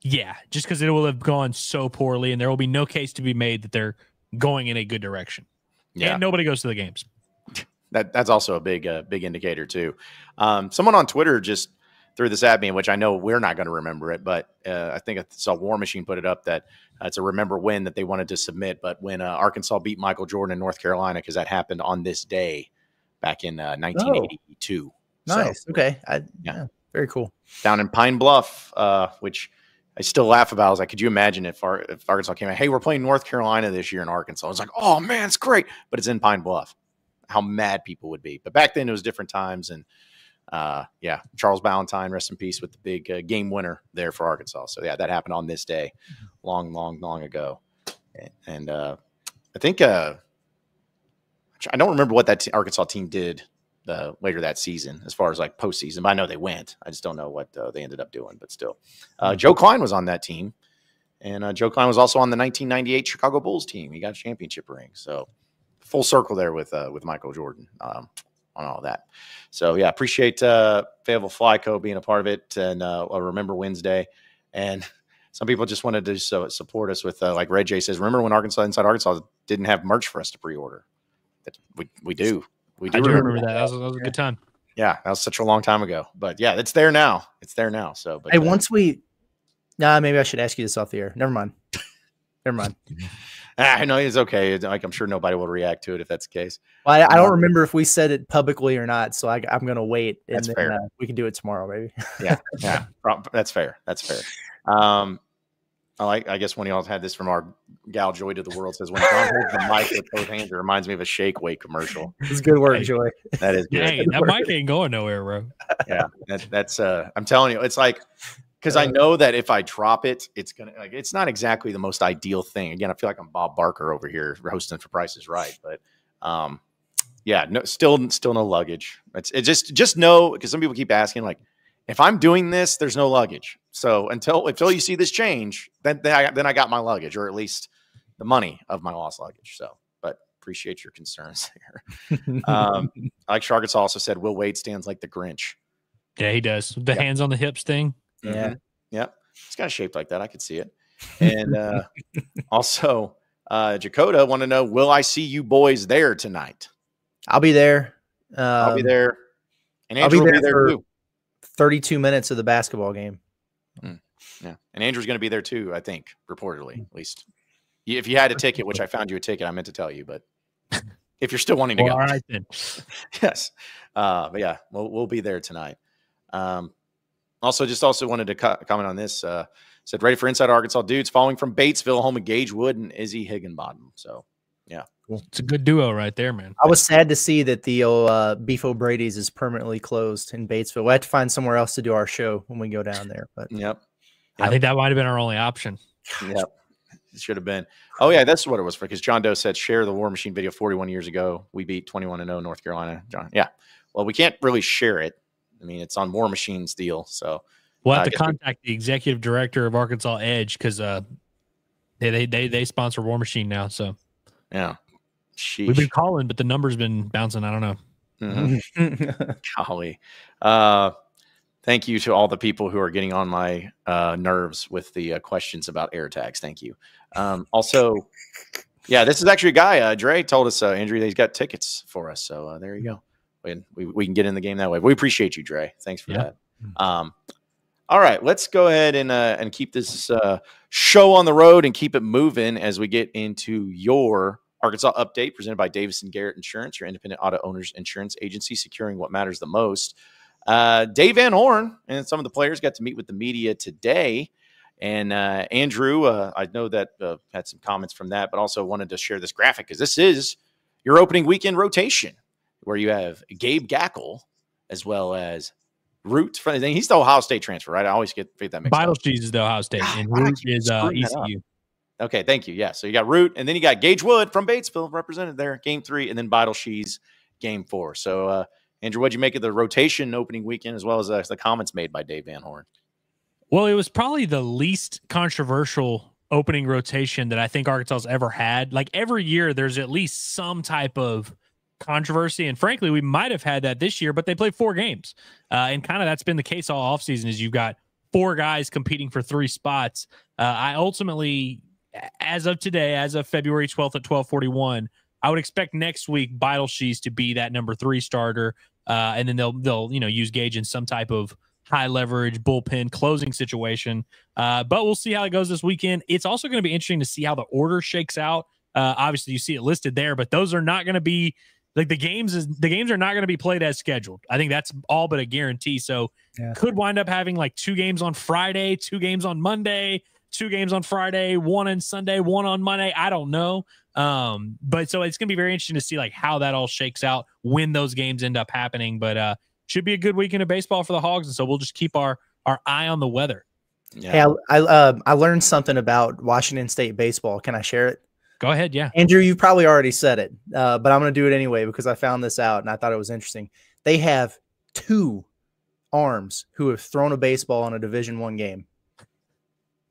Yeah, just because it will have gone so poorly, and there will be no case to be made that they're going in a good direction. Yeah, and nobody goes to the games. That's also a big indicator too. Someone on Twitter just threw this at me, which I know we're not going to remember it, but I think I saw War Machine put it up that it's a remember win that they wanted to submit. But when Arkansas beat Michael Jordan in North Carolina, because that happened on this day back in 1982. Nice. So, okay. Yeah. Very cool. Down in Pine Bluff, which I still laugh about. I was like, could you imagine if Arkansas came out, hey, we're playing North Carolina this year in Arkansas? I was like, oh, man, it's great. But it's in Pine Bluff. how mad people would be. But back then it was different times. And yeah, Charles Ballantyne, rest in peace, with the big game winner there for Arkansas. So yeah, that happened on this day long ago. And I think I don't remember what that Arkansas team did later that season as far as like postseason, but I know they went. I just don't know what they ended up doing, but still. Joe Klein was on that team, and Joe Klein was also on the 1998 Chicago Bulls team. He got a championship ring. So full circle there with Michael Jordan on all that. So yeah, appreciate Fayetteville Fly Co. being a part of it, and I'll remember Whensday. And some people just wanted to support us with like Red J says, remember when Inside Arkansas didn't have merch for us to pre-order? We do. I do remember that. That was a good time. Yeah, that was such a long time ago. But yeah, it's there now. So, but hey, once we, maybe I should ask you this off the air. Never mind. I know it's okay. Like, I'm sure nobody will react to it if that's the case. Well, I don't remember if we said it publicly or not, so I'm going to wait, and that's then fair. We can do it tomorrow, maybe. Yeah, that's fair. I guess one of y'all had this from our gal Joy to the World, says when John holds the mic with both hands, it reminds me of a Shake Weight commercial. It's good work, Joy. That is good. Hey, that mic ain't going nowhere, bro. Yeah, that's I'm telling you, it's like, because I know that if I drop it, it's gonna it's not exactly the most ideal thing. Again, I feel like I'm Bob Barker over here hosting for Price is Right, but yeah, no, still no luggage. It's just know, because some people keep asking, like, if I'm doing this, there's no luggage. So until you see this change, then I got my luggage, or at least the money of my lost luggage. So, but appreciate your concerns there. Like Arkansas also said, Will Wade stands like the Grinch. Yeah, he does. The hands on the hips thing. Yeah. Mm-hmm. Yep. It's kind of shaped like that. I could see it. And also, Jacoda want to know, will I see you boys there tonight? I'll be there. I'll be there. And Andrew will be there too. 32 minutes of the basketball game. Yeah. And Andrew's going to be there too, I think, reportedly, at least. If you had a ticket, which I found you a ticket, I meant to tell you, but if you're still wanting to go. All right, then. Yes. But yeah, we'll be there tonight. Also wanted to comment on this. Said, ready for Inside Arkansas dudes following from Batesville, home of Gage Wood and Izzy Higginbottom. So, yeah. Cool. It's a good duo right there, man. I was sad to see that the Beef O'Brady's is permanently closed in Batesville. We'll have to find somewhere else to do our show when we go down there. But Yep. I think that might have been our only option. Yep. It should have been. Oh, yeah, that's what it was for, because John Doe said, share the War Machine video 41 years ago. We beat 21-0 North Carolina. John, yeah. Well, we can't really share it. I mean, it's on War Machine's deal. So we'll have to contact the executive director of Arkansas Edge, because they sponsor War Machine now. So yeah. Sheesh. We've been calling, but the number's been bouncing. I don't know. Mm-hmm. Golly. Thank you to all the people who are getting on my nerves with the questions about air tags. Thank you. Also, yeah, this is actually a guy. Dre told us, Andrew, that he's got tickets for us. So there you go. We can get in the game that way. We appreciate you, Dre. Thanks for that. All right, let's go ahead and keep this show on the road and keep it moving as we get into your Arkansas Update, presented by Davis & Garrett Insurance, your independent auto owners insurance agency, securing what matters the most. Dave Van Horn and some of the players got to meet with the media today. And Andrew, I know that had some comments from that, but also wanted to share this graphic, because this is your opening weekend rotation, where you have Gabe Gackle as well as Root. He's the Ohio State transfer, right? I always get that mixed up. Cheese is the Ohio State, and Root is ECU. Okay, thank you. Yeah, so you got Root, and then you got Gage Wood from Batesville represented there, game 3, and then Vital Shees, game 4. So, Andrew, what'd you make of the rotation opening weekend, as well as the comments made by Dave Van Horn? Well, it was probably the least controversial opening rotation that I think Arkansas's ever had. Like, every year, there's at least some type of controversy, and frankly, we might have had that this year, but they played 4 games. And kind of that's been the case all offseason, is you've got 4 guys competing for 3 spots. I ultimately, as of today, as of February 12th at 12:41, I would expect next week Vital Shees to be that number 3 starter, and then they'll use Gage in some type of high leverage bullpen closing situation. But we'll see how it goes this weekend. It's also going to be interesting to see how the order shakes out. Obviously, you see it listed there, but those are not going to be like the games are not going to be played as scheduled. I think that's all but a guarantee. So could wind up having like 2 games on Friday, 2 games on Monday, 2 games on Friday, 1 on Sunday, 1 on Monday. I don't know. But so it's going to be very interesting to see like how that all shakes out when those games end up happening. But should be a good weekend of baseball for the Hogs. And so we'll just keep our eye on the weather. Yeah. Hey, I learned something about Washington State baseball. Can I share it? Go ahead. Yeah. Andrew, you've probably already said it, but I'm going to do it anyway because I found this out and I thought it was interesting. They have 2 arms who have thrown a baseball in a Division I game.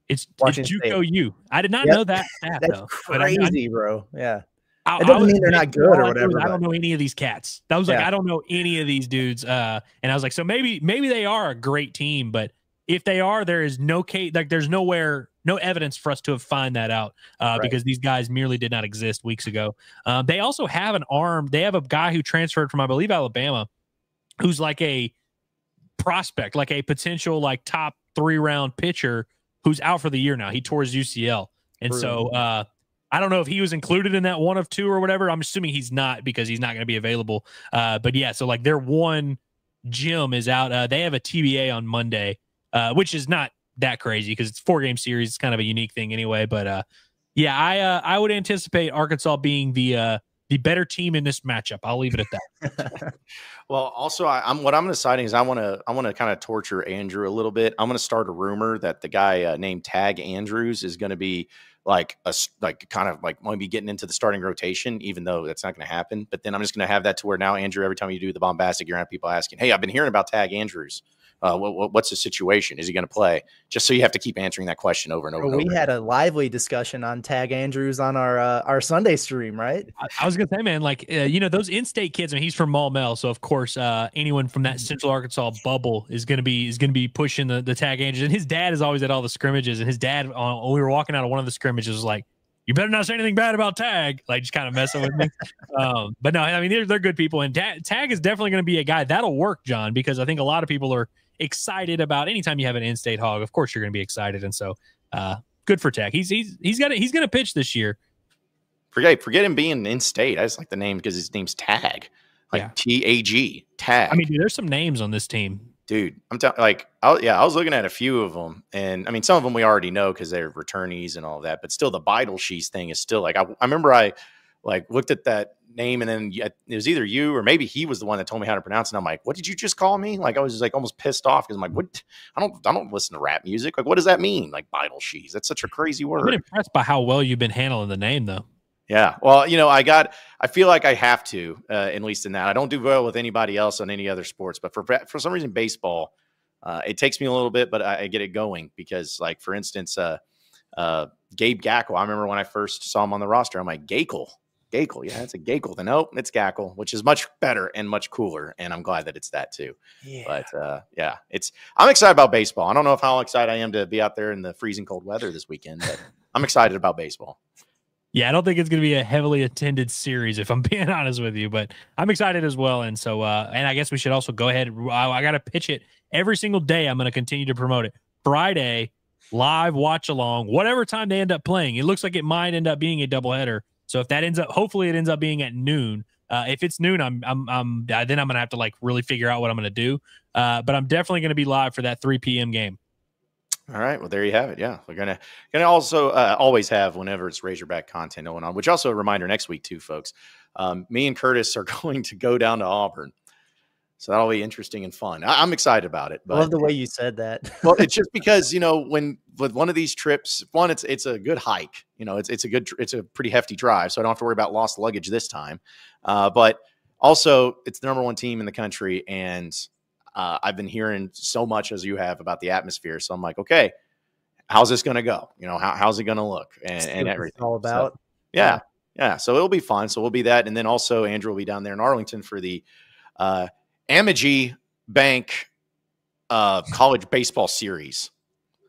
It's JUCO U. I did not know that stat, That's though. Crazy, bro. Yeah. It doesn't mean they're not good or whatever. I don't know any of these cats. That was like, I don't know any of these dudes. And I was like, so maybe they are a great team, but if they are, there is no case, like there's no evidence for us to have find that out because these guys merely did not exist weeks ago. They also have an arm. They have a guy who transferred from, I believe, Alabama, who's like a prospect, like a potential like top 3-round pitcher who's out for the year now. He tore his UCL. And so I don't know if he was included in that 1 of 2 or whatever. I'm assuming he's not because he's not going to be available. But yeah, so like their one gym is out. They have a TBA on Monday, which is not that crazy because it's 4-game series. It's kind of a unique thing anyway. But yeah, I would anticipate Arkansas being the better team in this matchup. I'll leave it at that. Well, also, what I'm deciding is I want to kind of torture Andrew a little bit. I'm going to start a rumor that the guy named Tag Andrews is going to be like maybe getting into the starting rotation, even though that's not going to happen. But then I'm just going to have that to where now, Andrew, every time you do the bombastic, you're going to have people asking, "Hey, I've been hearing about Tag Andrews. What's the situation? Is he going to play?" Just so you have to keep answering that question over and over. We had a lively discussion on Tag Andrews on our Sunday stream, right? I was going to say, man, like those in-state kids. I mean, he's from Maumelle, so of course, anyone from that Central Arkansas bubble is going to be pushing the Tag Andrews. And his dad is always at all the scrimmages. And his dad, when we were walking out of one of the scrimmages, was like, "You better not say anything bad about Tag," like just kind of messing with me. But no, I mean, they're good people. And Tag is definitely going to be a guy that'll work, John, because I think a lot of people are excited about anytime you have an in-state Hog. Of course, you're going to be excited. And so good for Tag. He's going to pitch this year. Forget him being in-state. I just like the name because his name's Tag, like TAG, Tag. I mean, dude, there's some names on this team. Dude, I'm telling I was looking at a few of them, and I mean, some of them we already know because they're returnees and all that, but still the Beidelshees thing is still like, I remember I like looked at that name and then it was either you or maybe he was the one that told me how to pronounce it. And I'm like, "What did you just call me?" Like, I was just like almost pissed off because I'm like, "What? I don't listen to rap music. Like, what does that mean? Like Beidelshees? That's such a crazy word." I've been impressed by how well you've been handling the name though. Yeah. Well, I feel like I have to, at least in that. I don't do well with anybody else on any other sports, but for some reason, baseball, it takes me a little bit, but I get it going because, like, for instance, Gabe Gackle, I remember when I first saw him on the roster, I'm like, Gackle, yeah, it's a Gackle. Then nope, it's Gackle, which is much better and much cooler, and I'm glad that it's that too. Yeah. But yeah, I'm excited about baseball. I don't know how excited I am to be out there in the freezing cold weather this weekend, but I'm excited about baseball. Yeah, I don't think it's going to be a heavily attended series, if I'm being honest with you, but I'm excited as well. And so, and I guess we should also go ahead. I got to pitch it every single day. I'm going to continue to promote it. Friday, live watch along, whatever time they end up playing. It looks like it might end up being a doubleheader. So if that ends up, hopefully it ends up being at noon. If it's noon, then I'm going to have to like really figure out what I'm going to do. But I'm definitely going to be live for that 3 p.m. game. All right. Well, there you have it. Yeah. We're going to also always have whenever it's Razorback content going on, which also a reminder next week too, folks. Me and Curtis are going to go down to Auburn. So that'll be interesting and fun. I'm excited about it. But I love the way you said that. Well, it's just because, when with one of these trips, it's a good hike, it's a pretty hefty drive. So I don't have to worry about lost luggage this time. But also it's the #1 team in the country. And I've been hearing so much as you have about the atmosphere. So I'm like, okay, how's this going to go? How's it going to look and everything. It's all about. So, yeah. So it'll be fun. So we'll be that. And then also Andrew will be down there in Arlington for the Amagi Bank college baseball series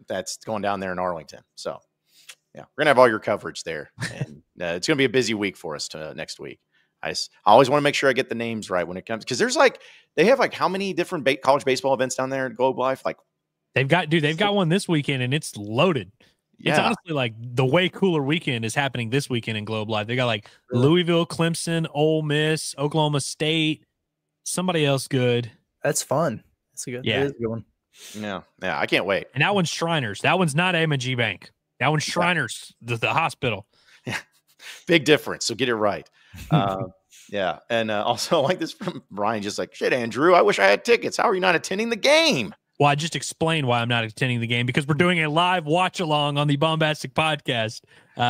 that's going down there in Arlington. So yeah, we're going to have all your coverage there. And it's going to be a busy week for us next week. I always want to make sure I get the names right when it comes, because they have how many different college baseball events down there at Globe Life? Like they've got one this weekend and it's loaded. Yeah. It's honestly like the way cooler weekend is happening this weekend in Globe Life. They got like Louisville, Clemson, Ole Miss, Oklahoma State, somebody else good. That's fun. That's a good. Yeah, that is a good one. Yeah, I can't wait. And that one's Shriners. That one's not Amagi Bank. That one's Shriners, the hospital. Yeah, big difference. So get it right. Yeah, and also like this from Brian, just like, shit, Andrew, I wish I had tickets. How are you not attending the game? Well, I just explained why I'm not attending the game, because we're doing a live watch along on the Bombastic Podcast,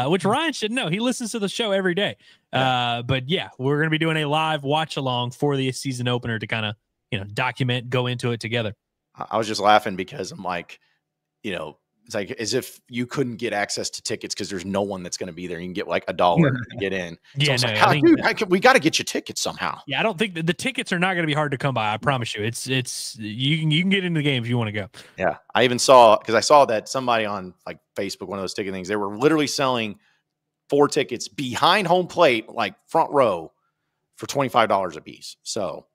which Ryan should know. He listens to the show every day. But yeah, we're going to be doing a live watch along for the season opener to kind of, document, go into it together. I was just laughing because I'm like, it's like as if you couldn't get access to tickets because there's no one that's going to be there. You can get like $1 to get in. Yeah, so we got to get you tickets somehow. Yeah, I don't think the tickets are not going to be hard to come by. I promise you. It's you can get into the game if you want to go. Yeah, I even saw, because I saw that somebody on like Facebook, one of those ticket things, they were literally selling 4 tickets behind home plate, like front row, for $25 a piece. So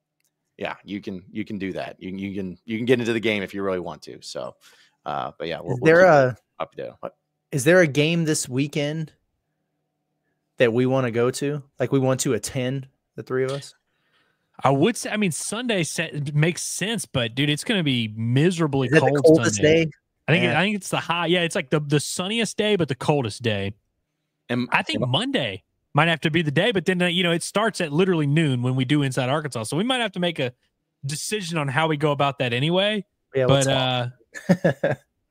yeah, you can do that. You can get into the game if you really want to. So. But yeah, is there a game this weekend that we want to go to? Like we want to attend, the 3 of us? I would say, Sunday makes sense, but dude, it's going to be miserably cold. The coldest Sunday. day? I think it's the high. Yeah, it's like the sunniest day, but the coldest day. And I think Monday might have to be the day, but then it starts at literally noon when we do Inside Arkansas, so we might have to make a decision on how we go about that anyway. Yeah, but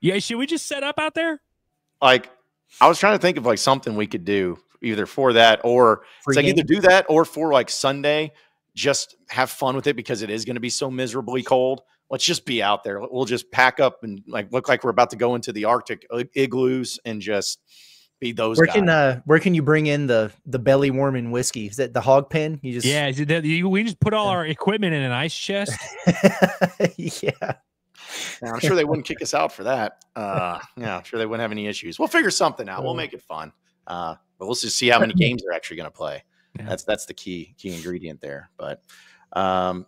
yeah, should we just set up out there? Like, I was trying to think of like something we could do either for that, or it's like either do that or for like Sunday, just have fun with it because it is going to be so miserably cold. Let's just be out there. We'll just pack up and like look like we're about to go into the Arctic igloos and just be those guys. Where can you bring in the belly warming whiskey? Is that the hog pen? You just we just put all our equipment in an ice chest. Yeah. Now, I'm sure they wouldn't kick us out for that. Yeah, I'm sure they wouldn't have any issues. We'll figure something out. We'll make it fun. But we'll just see how many games they're actually going to play. Yeah. That's the key ingredient there. But all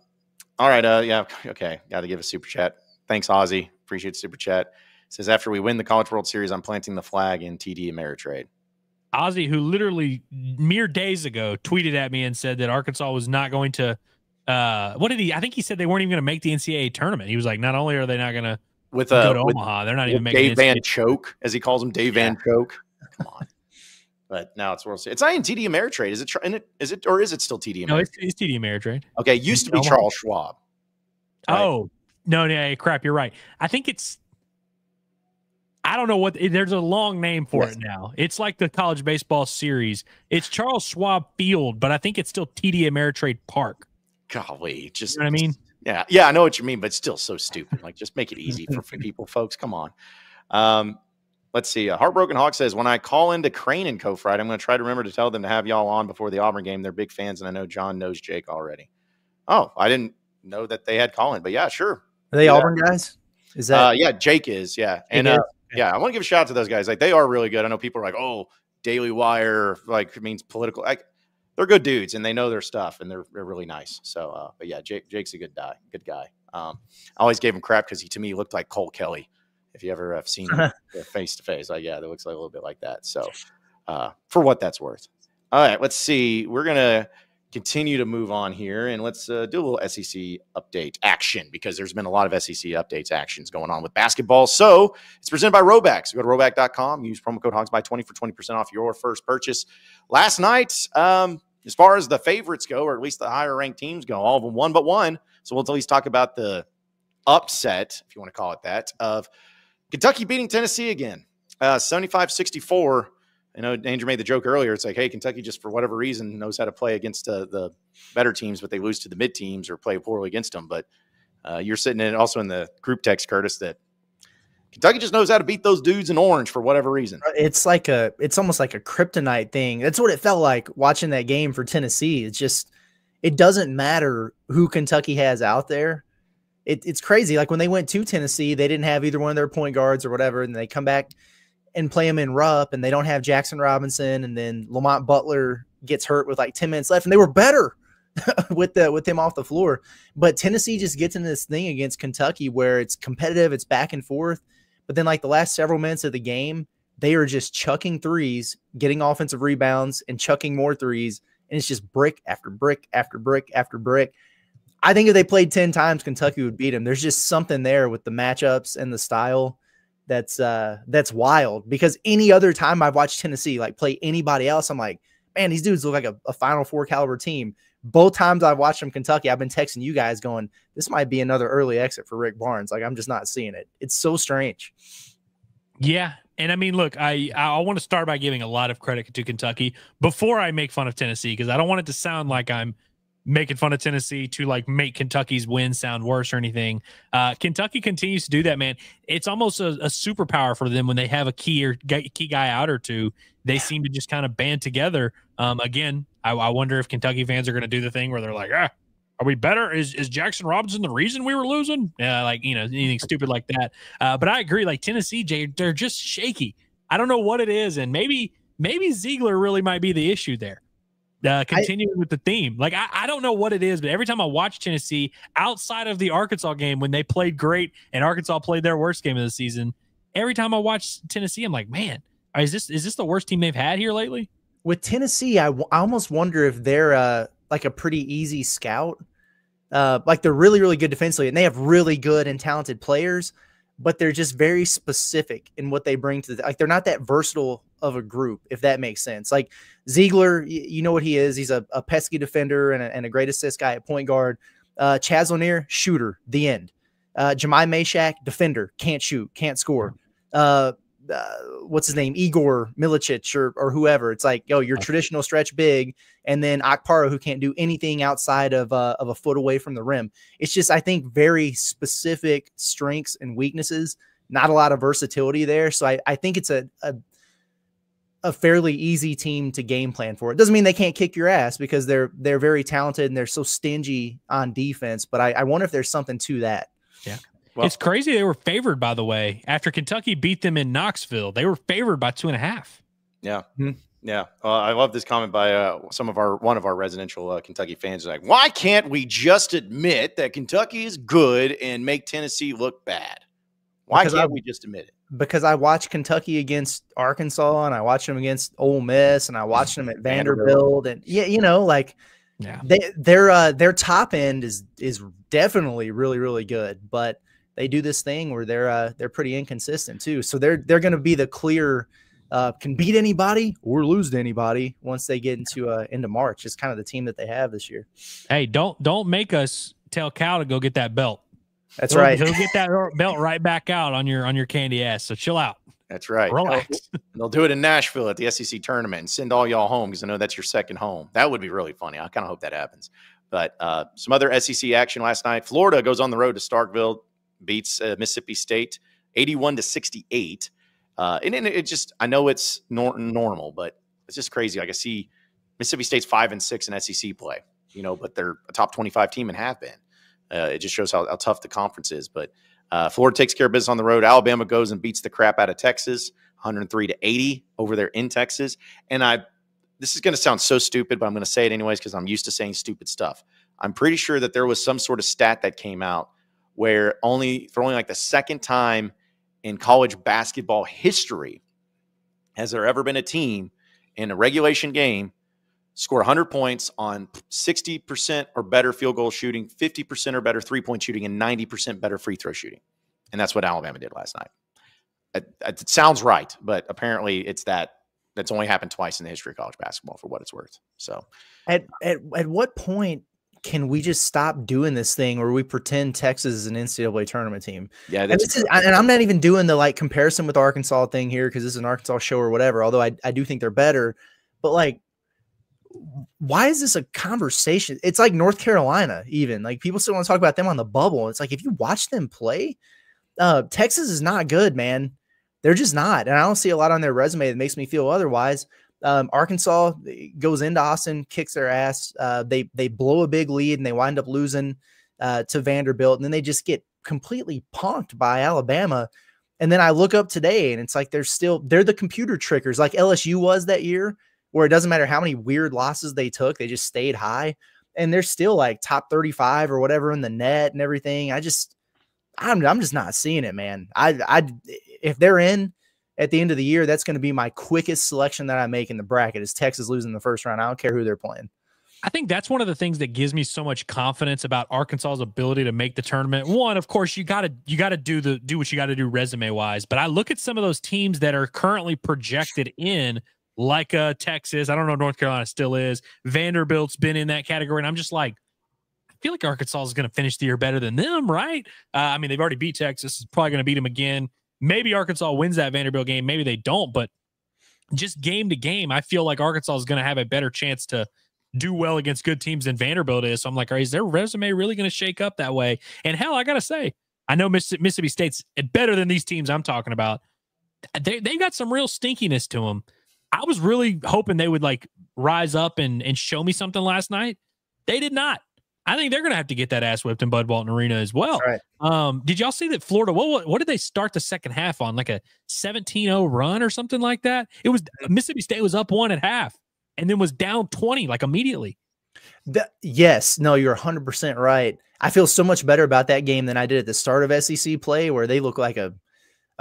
right. Yeah. Okay. Got to give a super chat. Thanks, Ozzy. Appreciate the super chat. It says, after we win the College World Series, I'm planting the flag in TD Ameritrade. Ozzy, who literally mere days ago tweeted at me and said that Arkansas was not going to. What did he? I think he said they weren't even going to make the NCAA tournament. He was like, not only are they not going to go to Omaha, they're not even making Dave Van Choke, as he calls him, Dave Van Choke. Come on. But now it's World Series. It's not in TD Ameritrade. Is it or is it still TD Ameritrade? No, it's TD Ameritrade. Okay, it used to be Omaha. Charles Schwab. Right? Oh, no, crap, you're right. I think it's. I don't know what. There's a long name for it now. It's like the college baseball series. It's Charles Schwab Field, but I think it's still TD Ameritrade Park. Golly, just, you know what I mean? Yeah, I know what you mean, but it's still so stupid. Like, just make it easy for people, folks. Come on. Let's see. Heartbroken Hawk says, when I call into Crane & Co. Friday, I'm going to try to remember to tell them to have y'all on before the Auburn game. They're big fans, and I know John knows Jake already. Oh, I didn't know that they had call in, but yeah, sure. Are they Auburn guys? Is that? Yeah, Jake is. Yeah, and yeah, I want to give a shout out to those guys. Like, they are really good. I know people are like, oh, Daily Wire, like, it means political. Like, they're good dudes and they know their stuff and they're really nice. So, but yeah, Jake's a good guy. I always gave him crap because to me, he looked like Cole Kelly. If you ever have seen him face to face, like, yeah, that looks like a little bit like that. So, for what that's worth. All right, let's see. We're going to continue to move on here and let's do a little SEC update action because there's been a lot of SEC updates actions going on with basketball. So it's presented by Rhoback. So go to Rhoback.com, use promo code HOGSBY20 for 20% off your first purchase. Last night, as far as the favorites go, or at least the higher ranked teams go, all of them 1-1. So we'll at least talk about the upset, if you want to call it that, of Kentucky beating Tennessee again, 75-64. I know Andrew made the joke earlier. It's like, hey, Kentucky just for whatever reason knows how to play against the better teams, but they lose to the mid teams or play poorly against them. But you're sitting in also in the group text, Curtis, that Kentucky just knows how to beat those dudes in orange for whatever reason. It's almost like a kryptonite thing. That's what it felt like watching that game for Tennessee. It's just, it doesn't matter who Kentucky has out there. It's crazy. Like when they went to Tennessee, they didn't have either one of their point guards or whatever, and they come back and play them in Rupp, and they don't have Jackson Robinson, and then Lamont Butler gets hurt with like 10 minutes left, and they were better with him off the floor. But Tennessee just gets in this thing against Kentucky where it's competitive, it's back and forth. But then like the last several minutes of the game, they are just chucking threes, getting offensive rebounds, and chucking more threes, and it's just brick after brick after brick after brick. I think if they played 10 times, Kentucky would beat them. There's just something there with the matchups and the style that's wild, because any other time I've watched Tennessee like play anybody else, I'm like, man, these dudes look like a Final Four caliber team. Both times I've watched them Kentucky, I've been texting you guys going, this might be another early exit for Rick Barnes. Like, I'm just not seeing it. It's so strange. Yeah. And I mean, look, I want to start by giving a lot of credit to Kentucky before I make fun of Tennessee, because I don't want it to sound like I'm making fun of Tennessee to like make Kentucky's win sound worse or anything. Kentucky continues to do that, man. It's almost a superpower for them when they have a key guy out or two. They seem to just kind of band together. Again, I wonder if Kentucky fans are going to do the thing where they're like, are we better? Is Jackson Robinson the reason we were losing? Yeah, like, you know, anything stupid like that. But I agree, like Tennessee, Jay, they're just shaky. I don't know what it is, and maybe Ziegler really might be the issue there. Continuing with the theme, like I don't know what it is, but every time I watch Tennessee, outside of the Arkansas game when they played great and Arkansas played their worst game of the season, every time I watch Tennessee, I'm like, man, is this the worst team they've had here lately? With Tennessee, I almost wonder if they're like a pretty easy scout. Like they're really, really good defensively, and they have really good and talented players, but they're just very specific in what they bring to like they're not that versatile of a group, if that makes sense. Like Ziegler, you know what he is. He's a pesky defender and a great assist guy at point guard. Chaz Lanier, shooter, the end. Jemai Mashak, defender, can't shoot, can't score. What's his name? Igor Milicic or whoever. It's like, yo, your traditional stretch big, and then Akpara, who can't do anything outside of a foot away from the rim. It's just, I think, very specific strengths and weaknesses, not a lot of versatility there. So I think it's a fairly easy team to game plan for. It doesn't mean they can't kick your ass, because they're very talented and they're so stingy on defense. But I wonder if there's something to that. Yeah. Well, it's crazy. They were favored, by the way, after Kentucky beat them in Knoxville. They were favored by 2.5. Yeah. Mm-hmm. Yeah. I love this comment by one of our residential Kentucky fans. Like, why can't we just admit that Kentucky is good and make Tennessee look bad? Why can't we just admit it? Because I watched Kentucky against Arkansas, and I watched them against Ole Miss, and I watched them at Vanderbilt, and yeah, you know, like their top end is definitely really, really good, but they do this thing where they're pretty inconsistent too. So they're going to be the clear can beat anybody or lose to anybody once they get into March. It's kind of the team that they have this year. Hey, don't make us tell Cal to go get that belt. That's right. He'll get that belt right back out on your candy ass. So chill out. That's right. Relax. They'll do it in Nashville at the SEC tournament and send all y'all home, because I know that's your second home. That would be really funny. I kind of hope that happens. But some other SEC action last night. Florida goes on the road to Starkville, beats Mississippi State 81-68. And it just, I know it's normal, but it's just crazy. Like, I see Mississippi State's 5-6 in SEC play, you know, but they're a top 25 team and have been. It just shows how tough the conference is. But Florida takes care of business on the road. Alabama goes and beats the crap out of Texas, 103-80 over there in Texas. And this is going to sound so stupid, but I'm going to say it anyways because I'm used to saying stupid stuff. I'm pretty sure that there was some sort of stat that came out where for only like the second time in college basketball history has there ever been a team in a regulation game score 100 points on 60% or better field goal shooting, 50% or better three-point shooting, and 90% better free throw shooting. And that's what Alabama did last night. It sounds right, but apparently that's only happened twice in the history of college basketball, for what it's worth. So at what point can we just stop doing this thing where we pretend Texas is an NCAA tournament team? Yeah, and I'm not even doing the like comparison with Arkansas thing here because this is an Arkansas show or whatever, although I do think they're better. But like, why is this a conversation? It's like North Carolina, even. Like, people still want to talk about them on the bubble. It's like, if you watch them play, Texas is not good, man. They're just not. And I don't see a lot on their resume that makes me feel otherwise. Arkansas goes into Austin, kicks their ass. They blow a big lead and they wind up losing to Vanderbilt. And then they just get completely punked by Alabama. And then I look up today and it's like, they're the computer trickers like LSU was that year, where it doesn't matter how many weird losses they took, they just stayed high. And they're still like top 35 or whatever in the net and everything. I'm just not seeing it, man. If they're in at the end of the year, that's going to be my quickest selection that I make in the bracket is Texas losing the first round. I don't care who they're playing. I think that's one of the things that gives me so much confidence about Arkansas's ability to make the tournament. One, of course, you gotta do what you gotta do resume wise. But I look at some of those teams that are currently projected in, like Texas. I don't know if North Carolina still is. Vanderbilt's been in that category, and I'm just like, I feel like Arkansas is going to finish the year better than them, right? I mean, they've already beat Texas. It's probably going to beat them again. Maybe Arkansas wins that Vanderbilt game. Maybe they don't. But just game to game, I feel like Arkansas is going to have a better chance to do well against good teams than Vanderbilt is. So I'm like, is their resume really going to shake up that way? And hell, I got to say, I know Mississippi State's better than these teams I'm talking about. They've got some real stinkiness to them. I was really hoping they would like rise up and show me something last night. They did not. I think they're going to have to get that ass whipped in Bud Walton Arena as well. Right. Did y'all see that Florida? What did they start the second half on? Like a 17-0 run or something like that? It was Mississippi State was up 1 at half and then was down 20 like immediately. Yes, no, you're 100% right. I feel so much better about that game than I did at the start of SEC play, where they look like a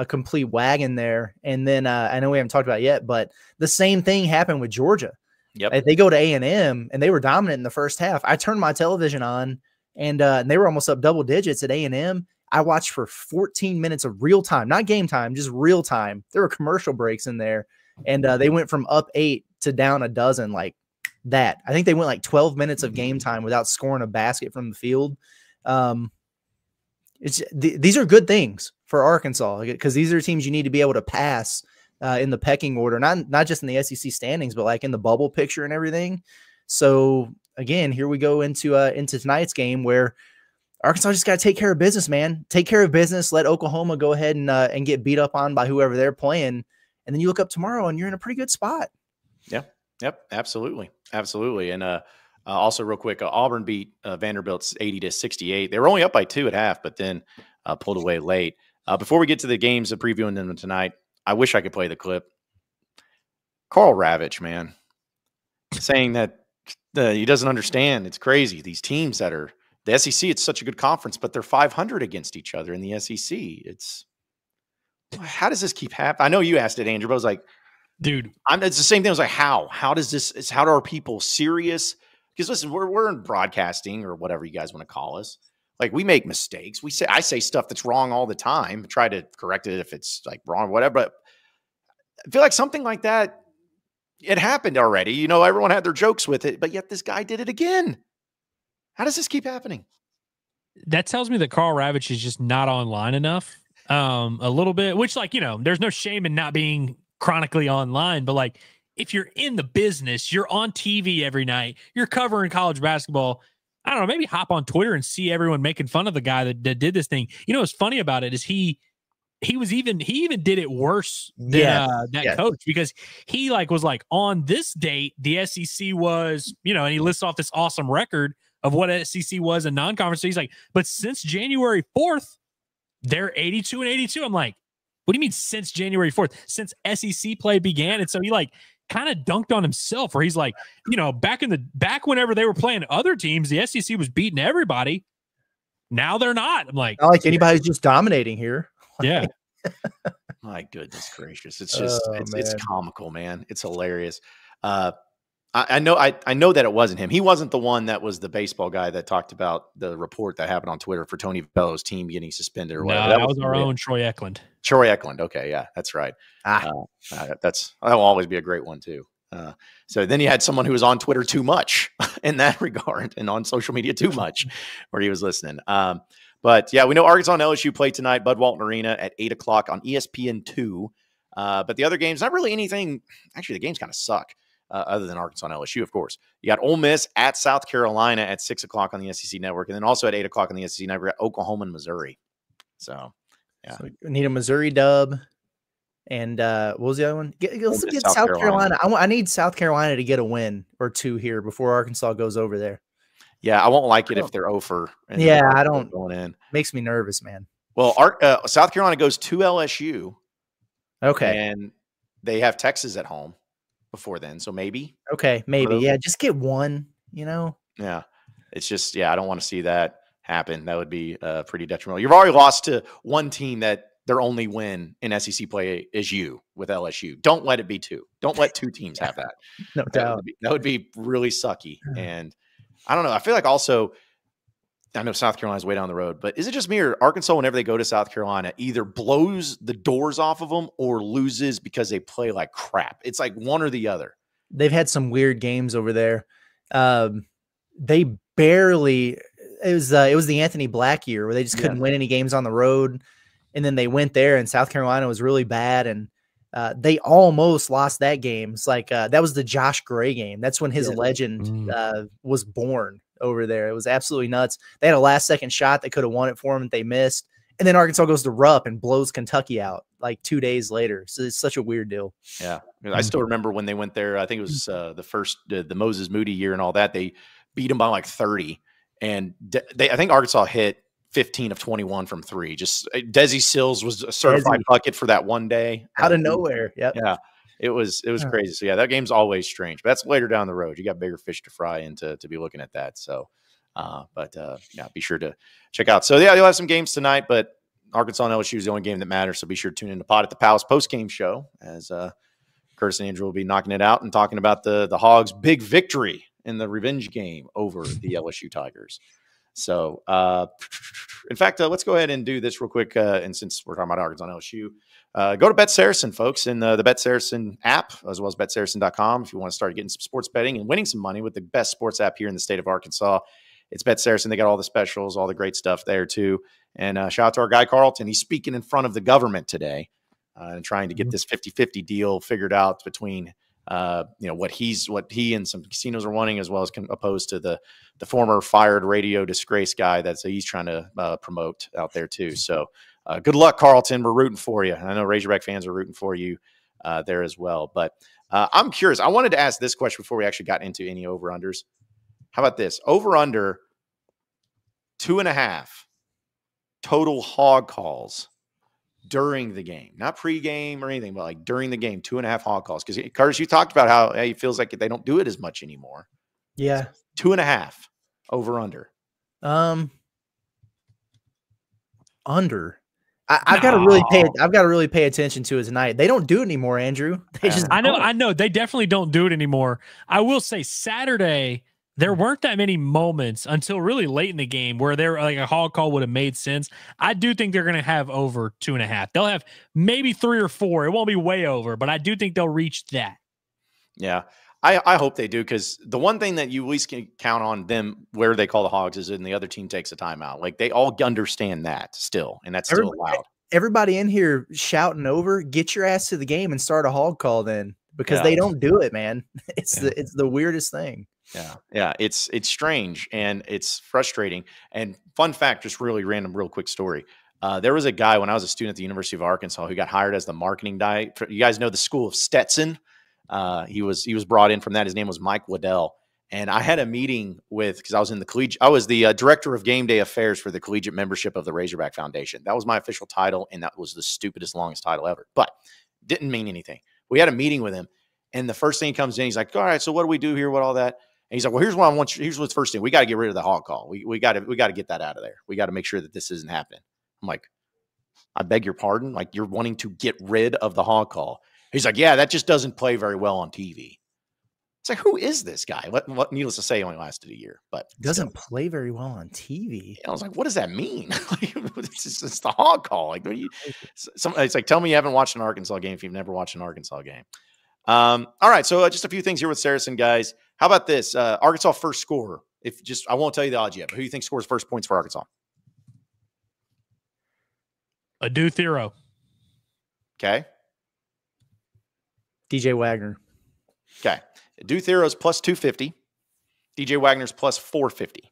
complete wagon there. And then I know we haven't talked about it yet, but the same thing happened with Georgia. Yep. They go to A&M and they were dominant in the first half. I turned my television on and they were almost up double digits at A&M. I watched for 14 minutes of real time, not game time, just real time. There were commercial breaks in there, and they went from up 8 to down a dozen like that. I think they went like 12 minutes of game time without scoring a basket from the field. These are good things for Arkansas, because these are teams you need to be able to pass in the pecking order, not just in the SEC standings, but like in the bubble picture and everything. So again, here we go into tonight's game where Arkansas just got to take care of business, man. Take care of business. Let Oklahoma go ahead and get beat up on by whoever they're playing, and then you look up tomorrow and you're in a pretty good spot. Yeah. Yep. Absolutely. Absolutely. And also, real quick, Auburn beat Vanderbilt's 80-68. They were only up by 2 at half, but then pulled away late. Before we get to the games of previewing them tonight, I wish I could play the clip. Carl Ravitch, man, saying that he doesn't understand. It's crazy. These teams that are the SEC, it's such a good conference, but they're 500 against each other in the SEC. How does this keep happening? I know you asked it, Andrew, but I was like, dude, it's the same thing. I was like, how do our people serious? Because listen, we're in broadcasting or whatever you guys want to call us. Like, we make mistakes. I say stuff that's wrong all the time. Try to correct it if it's like wrong, whatever. But I feel like something like that, it happened already. You know, everyone had their jokes with it, but yet this guy did it again. How does this keep happening? That tells me that Carl Ravitch is just not online enough. A little bit, which, like, you know, there's no shame in not being chronically online, but like, if you're in the business, you're on TV every night, you're covering college basketball, I don't know, maybe hop on Twitter and see everyone making fun of the guy that did this thing. You know, what's funny about it is he even did it worse than coach, because he was like, on this date, the SEC was, you know, and he lists off this awesome record of what SEC was in non-conference. So he's like, but since January 4th, they're 82-82. I'm like, what do you mean since January 4th? Since SEC play began? And so he kind of dunked on himself, where he's like, you know, back whenever they were playing other teams, the SEC was beating everybody. Now they're not. I'm like, not like anybody's just dominating here. Yeah. My goodness gracious. It's just, it's comical, man. It's hilarious. I know that it wasn't him. He wasn't the one that was the baseball guy that talked about the report that happened on Twitter for Tony Bello's team getting suspended or whatever. No, that was our own Troy Eklund. Troy Eklund. Okay. Yeah, that's right. That'll always be a great one too. So then you had someone who was on Twitter too much in that regard, and on social media too much, where he was listening. But yeah, we know Arkansas and LSU play tonight, Bud Walton Arena at 8:00 on ESPN2. But the other games, not really anything. Actually, the games kind of suck. Other than Arkansas and LSU, of course. You got Ole Miss at South Carolina at 6:00 on the SEC Network, and then also at 8:00 on the SEC Network at Oklahoma and Missouri. So, yeah. So we need a Missouri dub. And what was the other one? Let's get South Carolina. I need South Carolina to get a win or two here before Arkansas goes over there. Yeah, I won't like it if they're over. Yeah, I don't. Going in makes me nervous, man. Well, South Carolina goes to LSU. Okay. And they have Texas at home before then, so maybe. Okay, maybe. Yeah, just get one, you know? Yeah. It's just, I don't want to see that happen. That would be pretty detrimental. You've already lost to one team that their only win in SEC play is you with LSU. Don't let it be 2. Don't let 2 teams have that. No doubt. That would be really sucky. And I don't know. I feel like also, I know South Carolina's way down the road, but is it just me or Arkansas, whenever they go to South Carolina, either blows the doors off of them or loses because they play like crap? It's like one or the other. They've had some weird games over there. They barely, it was the Anthony Black year where they just couldn't win any games on the road. And then they went there and South Carolina was really bad. And they almost lost that game. It's like, that was the Josh Gray game. That's when his legend was born over there. It was absolutely nuts. They had a last-second shot. They could have won it for them. They missed. And then Arkansas goes to Rupp and blows Kentucky out like 2 days later. So it's such a weird deal. Yeah. I still remember when they went there. I think it was the Moses Moody year and all that. They beat them by like 30. And I think Arkansas hit 15 of 21 from 3. Just Desi Sills was a certified bucket for that one day. Out of nowhere. Yep. Yeah. It was crazy. So yeah, that game's always strange, but that's later down the road. You got bigger fish to fry and to be looking at that. So, yeah, be sure to check out. So yeah, you'll have some games tonight, but Arkansas and LSU is the only game that matters. So be sure to tune in to Pod at the Palace post-game show as Curtis and Andrew will be knocking it out and talking about the Hogs' big victory in the revenge game over the LSU Tigers. So, in fact, let's go ahead and do this real quick. And since we're talking about Arkansas and LSU, go to Bet Saracen, folks, in the Bet Saracen app, as well as BetSaracen.com if you want to start getting some sports betting and winning some money with the best sports app here in the state of Arkansas. It's Bet Saracen. They got all the specials, all the great stuff there, too. And shout out to our guy, Carlton. He's speaking in front of the government today and trying to get this 50-50 deal figured out between what he and some casinos are wanting, as well as opposed to the former fired radio disgrace guy he's trying to promote out there too. So good luck, Carlton. We're rooting for you. I know Razorback fans are rooting for you there as well. But I'm curious. I wanted to ask this question before we actually got into any over-unders. How about this? Over-under 2.5 total hog calls during the game, not pregame or anything, but like during the game, 2.5 hog calls. Because Curtis, you talked about how he feels like they don't do it as much anymore. Yeah, 2.5 over under. Under. I've got to really pay attention to it tonight. They don't do it anymore, Andrew. I know they definitely don't do it anymore. I will say Saturday, there weren't that many moments until really late in the game where they're like a hog call would have made sense. I do think they're going to have over 2.5. They'll have maybe 3 or 4. It won't be way over, but I do think they'll reach that. Yeah. I hope they do, because the one thing that you at least can count on them where they call the Hogs is when the other team takes a timeout. Like they all understand that still, and that's still allowed. Everybody in here shouting over, get your ass to the game and start a hog call then, because they don't do it, man. It's the weirdest thing. Yeah. It's strange and it's frustrating. And fun fact, just really random, real quick story. There was a guy when I was a student at the University of Arkansas who got hired as the marketing guy. You guys know the School of Stetson. He was brought in from that. His name was Mike Waddell. And I had a meeting because I was in the I was the director of game day affairs for the collegiate membership of the Razorback Foundation. That was my official title. And that was the stupidest, longest title ever, but didn't mean anything. We had a meeting with him. And the first thing he comes in, he's like, all right, so what do we do here? What all that? And he's like, well, here's what I want you. Here's what's the first thing. We got to get rid of the hog call. We got to get that out of there. We got to make sure that this isn't happening. I'm like, I beg your pardon. Like, you're wanting to get rid of the hog call. He's like, yeah, that just doesn't play very well on TV. It's like, who is this guy? What needless to say, only lasted a year, but doesn't play very well on TV. And I was like, what does that mean? It's the hog call. Like, it's like, tell me you haven't watched an Arkansas game if you've never watched an Arkansas game. All right, so just a few things here with Saracen, guys. How about this? Arkansas first scorer. I won't tell you the odds yet, but who do you think scores first points for Arkansas? Adu Thero. Okay. DJ Wagner. Okay. Adu Thero's plus 250. DJ Wagner's plus 450.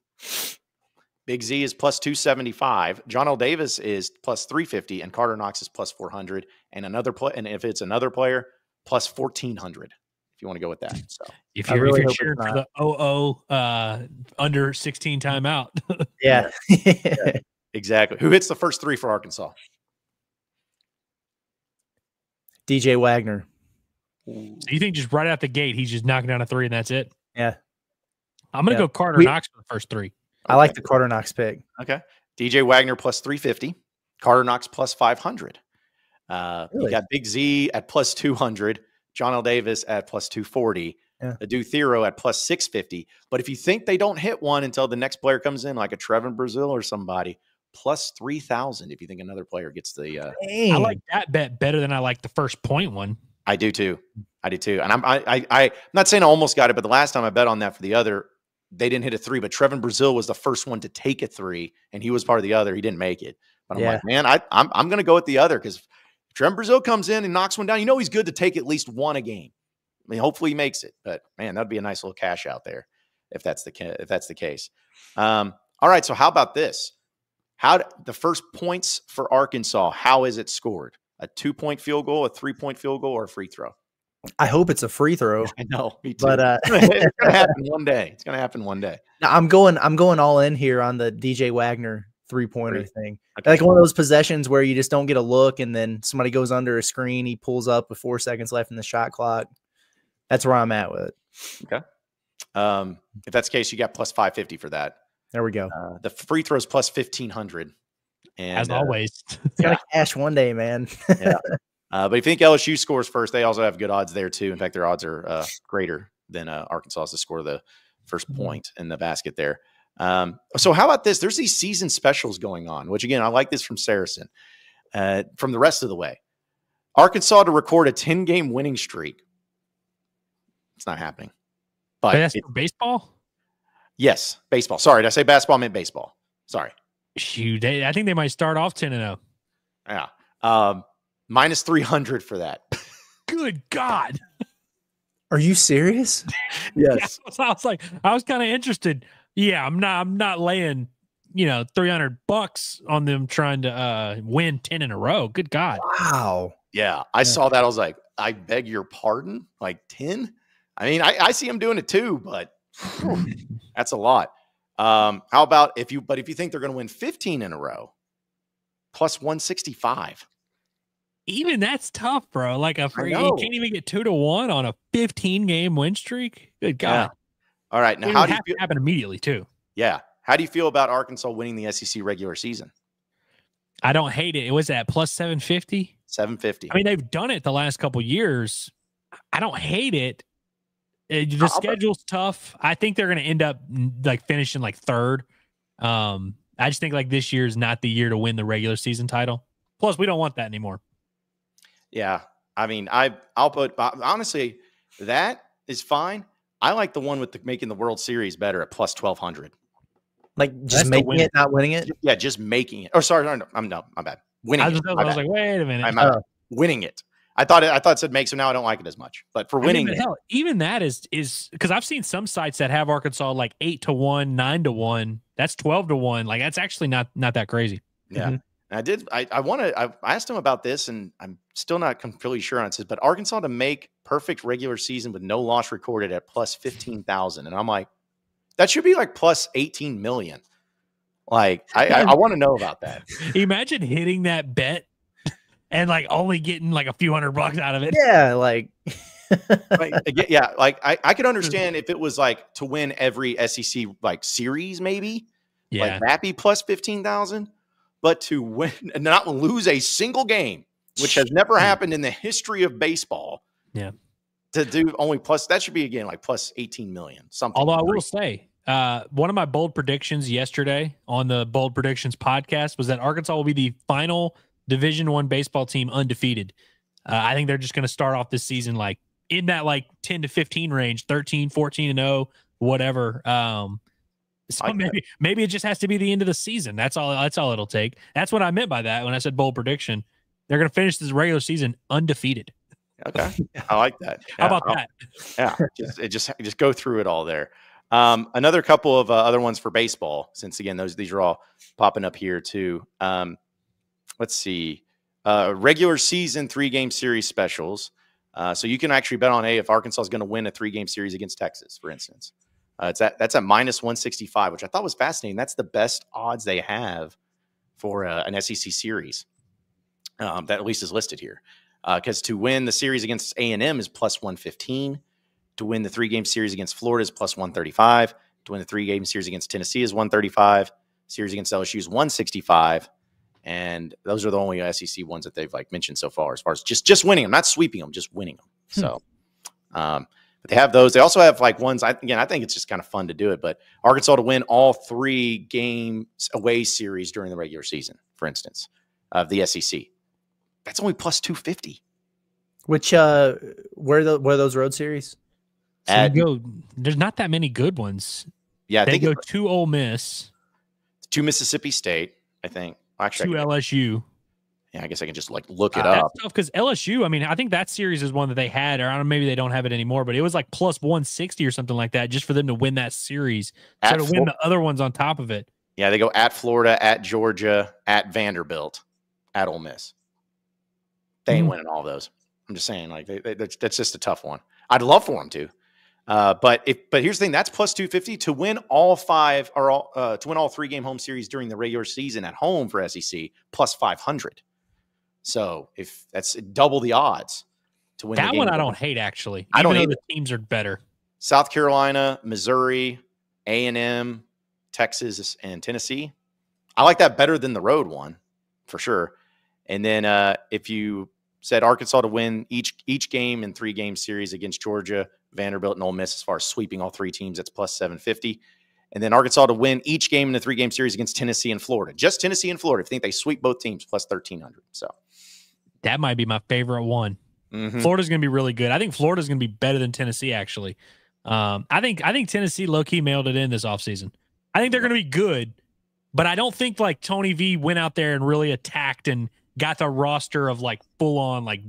Big Z is plus 275. John L. Davis is plus 350, and Carter Knox is plus 400. And if it's another player, plus 1,400. If you want to go with that. So if you're cheering for the under 16 timeout. Yeah. Exactly. Who hits the first 3 for Arkansas? DJ Wagner. So you think just right out the gate, he's just knocking down a 3 and that's it? Yeah. I'm going to go Carter Knox for the first 3. I like the Carter Knox pick. Okay. DJ Wagner plus 350. Carter Knox plus 500. Really? You got Big Z at plus 200. John L. Davis at plus 240. Yeah. Adu Thero at plus 650. But if you think they don't hit one until the next player comes in, like a Trevin Brazil or somebody, plus 3,000 if you think another player gets the I like that bet better than I like the first point one. I do too. And I'm not saying I almost got it, but the last time I bet on that for the other, they didn't hit a 3, but Trevin Brazil was the first one to take a 3, and he was part of the other. He didn't make it. But I'm like, man, I'm going to go with the other, because if Trevin Brazil comes in and knocks one down, he's good to take at least one a game. I mean, hopefully he makes it. But man, that'd be a nice little cash out there if that's the case. All right, so how about this? The first points for Arkansas, how is it scored? A 2-point field goal, a 3-point field goal, or a free throw? I hope it's a free throw. I know, me too. But it's gonna happen one day. It's gonna happen one day. Now, I'm going all in here on the DJ Wagner 3-pointer thing. Okay. Like one of those possessions where you just don't get a look, and then somebody goes under a screen, he pulls up with 4 seconds left in the shot clock. That's where I'm at with it. Okay. If that's the case, you got plus 550 for that. There we go. The free throw is plus 1,500. And as always, it's gonna cash one day, man. Yeah. But if you think LSU scores first, they also have good odds there too. In fact, their odds are greater than Arkansas's to score the first point in the basket there. So how about this? There's these season specials going on, which again, I like this from SARACEN. From the rest of the way, Arkansas to record a 10-game winning streak. It's not happening. But that's for baseball? Yes, baseball. Sorry, did I say basketball? I meant baseball. Sorry. Shoot, I think they might start off 10-0. Yeah. Minus 300 for that. Good God. Are you serious? Yes. Yeah, I was kind of interested. Yeah, I'm not laying, $300 on them trying to win 10 in a row. Good God. Wow. Yeah. I saw that. I was like, I beg your pardon? Like 10? I mean, I see them doing it too, but that's a lot. How about if you think they're going to win 15 in a row, plus 165? Even that's tough, bro. Like you can't even get 2-1 on a 15-game win streak. Good God. Yeah. All right. Now, how do you feel? Happen immediately too? Yeah. How do you feel about Arkansas winning the SEC regular season? I don't hate it. It was at plus 750. 750. I mean, they've done it the last couple years. I don't hate it. The schedule's tough. I think they're going to end up finishing third. I just think this year is not the year to win the regular season title. Plus, we don't want that anymore. Yeah. I mean, I'll put, honestly, that is fine. I like the one with making the World Series better at plus 1,200. Like just making it, not winning it? Yeah, just making it. Oh, sorry. No, my bad. Winning it. I was like, wait a minute. Winning it. I thought it said make, so now I don't like it as much. But for winning, hell, even that is because I've seen some sites that have Arkansas 8-1, 9-1. That's 12-1. Like that's actually not that crazy. Yeah. Mm-hmm. I asked him about this, and I'm still not completely sure on it. But Arkansas to make perfect regular season with no loss recorded at plus 15,000, and I'm like, that should be plus 18 million. Like I want to know about that. Imagine hitting that bet and only getting a few $100 out of it. Yeah, yeah, I could understand if it was to win every SEC series, maybe. Yeah, that'd be plus 15,000. But to win and not lose a single game, which has never happened in the history of baseball. Yeah. To do only plus, that should be again plus 18 million. Something. Although I will say, one of my bold predictions yesterday on the Bold Predictions podcast was that Arkansas will be the final Division I baseball team undefeated. I think they're just going to start off this season in that 10 to 15 range, 13, 14-0, whatever. So maybe it just has to be the end of the season. That's all it'll take. That's what I meant by that when I said bold prediction. They're going to finish this regular season undefeated. Okay, I like that. Yeah, how about that? Yeah, just go through it all there. Another couple of other ones for baseball, since again these are all popping up here too. Let's see, regular season 3-game series specials. So you can actually bet on if Arkansas is going to win a 3-game series against Texas, for instance. That's at minus 165, which I thought was fascinating. That's the best odds they have for an SEC series that at least is listed here. Because to win the series against A&M is plus 115. To win the 3-game series against Florida is plus 135. To win the 3-game series against Tennessee is 135. Series against LSU is 165. And those are the only SEC ones that they've like mentioned so far, as far as just winning them, not sweeping them, just winning them. So, but they have those. They also have like ones. I think it's just kind of fun to do it. But Arkansas to win all 3 games away series during the regular season, for instance, of the SEC. That's only plus 250. Which where those road series? So there's not that many good ones. Yeah, they go to Ole Miss, to Mississippi State, I think. Actually, to LSU. Yeah, I guess I can just like look it up. That's tough because LSU, I mean, I think that series is one that they had, or I don't know, maybe they don't have it anymore, but it was like plus 160 or something like that just for them to win that series. So to win the other ones on top of it. Yeah, they go at Florida, at Georgia, at Vanderbilt, at Ole Miss. They ain't winning all those. I'm just saying, like that's just a tough one. I'd love for them to. But here's the thing, that's plus 250 to win all 5 or to win all 3 game home series during the regular season at home for SEC, plus 500. So if that's double the odds to win that the game one, I don't hate actually. I don't know hate the teams are better. South Carolina, Missouri, A&M, Texas, and Tennessee. I like that better than the road one for sure. And then if you said Arkansas to win each game in 3 game series against Georgia, Vanderbilt, and Ole Miss, as far as sweeping all 3 teams, that's plus 750. And then Arkansas to win each game in the 3 game series against Tennessee and Florida. Just Tennessee and Florida. If you think they sweep both teams, plus 1,300. So that might be my favorite one. Florida's going to be really good. I think Florida's going to be better than Tennessee, actually. I think Tennessee low-key mailed it in this offseason. I think they're going to be good, but I don't think like Tony V went out there and really attacked and got the roster of like full-on like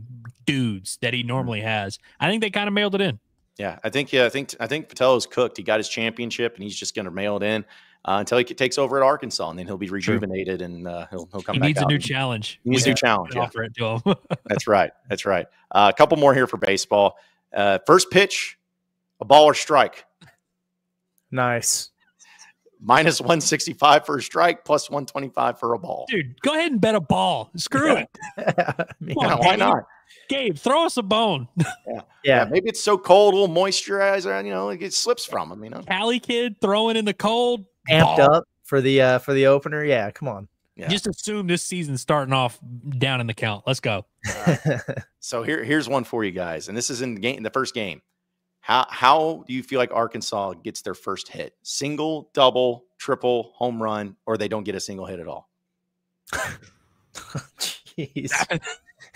dudes that he normally has. I think they kind of mailed it in. Yeah, I think Patello's cooked. He got his championship, and he's just going to mail it in until he takes over at Arkansas, and then he'll be rejuvenated, and he'll come back. He needs a new challenge. He needs a new challenge. Yeah. Offer it to him. That's right. A couple more here for baseball. First pitch, a ball or strike. Nice. Minus 165 for a strike, plus 125 for a ball. Dude, go ahead and bet a ball. Screw it. Why not? Gabe, throw us a bone. Yeah. Maybe it's so cold, a little moisturizer, it slips from him, Cali kid throwing in the cold. Amped up for the opener. Yeah, come on. Yeah. Just assume this season's starting off down in the count. Let's go. So here's one for you guys, and this is in the first game. How do you feel like Arkansas gets their first hit? Single, double, triple, home run, or they don't get a single hit at all? Jeez.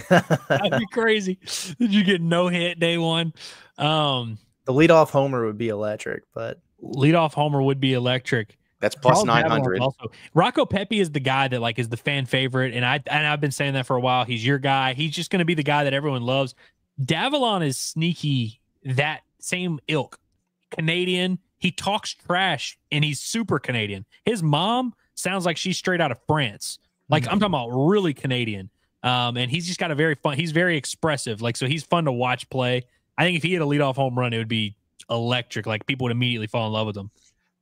That'd be crazy. Did you get no hit day one? The leadoff homer would be electric, but leadoff homer would be electric. That's plus 900. Also, Rocco Pepe is the guy that like is the fan favorite, and I've been saying that for a while. He's your guy. He's just going to be the guy that everyone loves. Davalon is sneaky. That same ilk, Canadian. He talks trash, and he's super Canadian. His mom sounds like she's straight out of France. Like I'm talking about really Canadian. And he's just got a very fun. He's very expressive. Like so, he's fun to watch play. I think if he had a leadoff home run, it would be electric. Like people would immediately fall in love with him.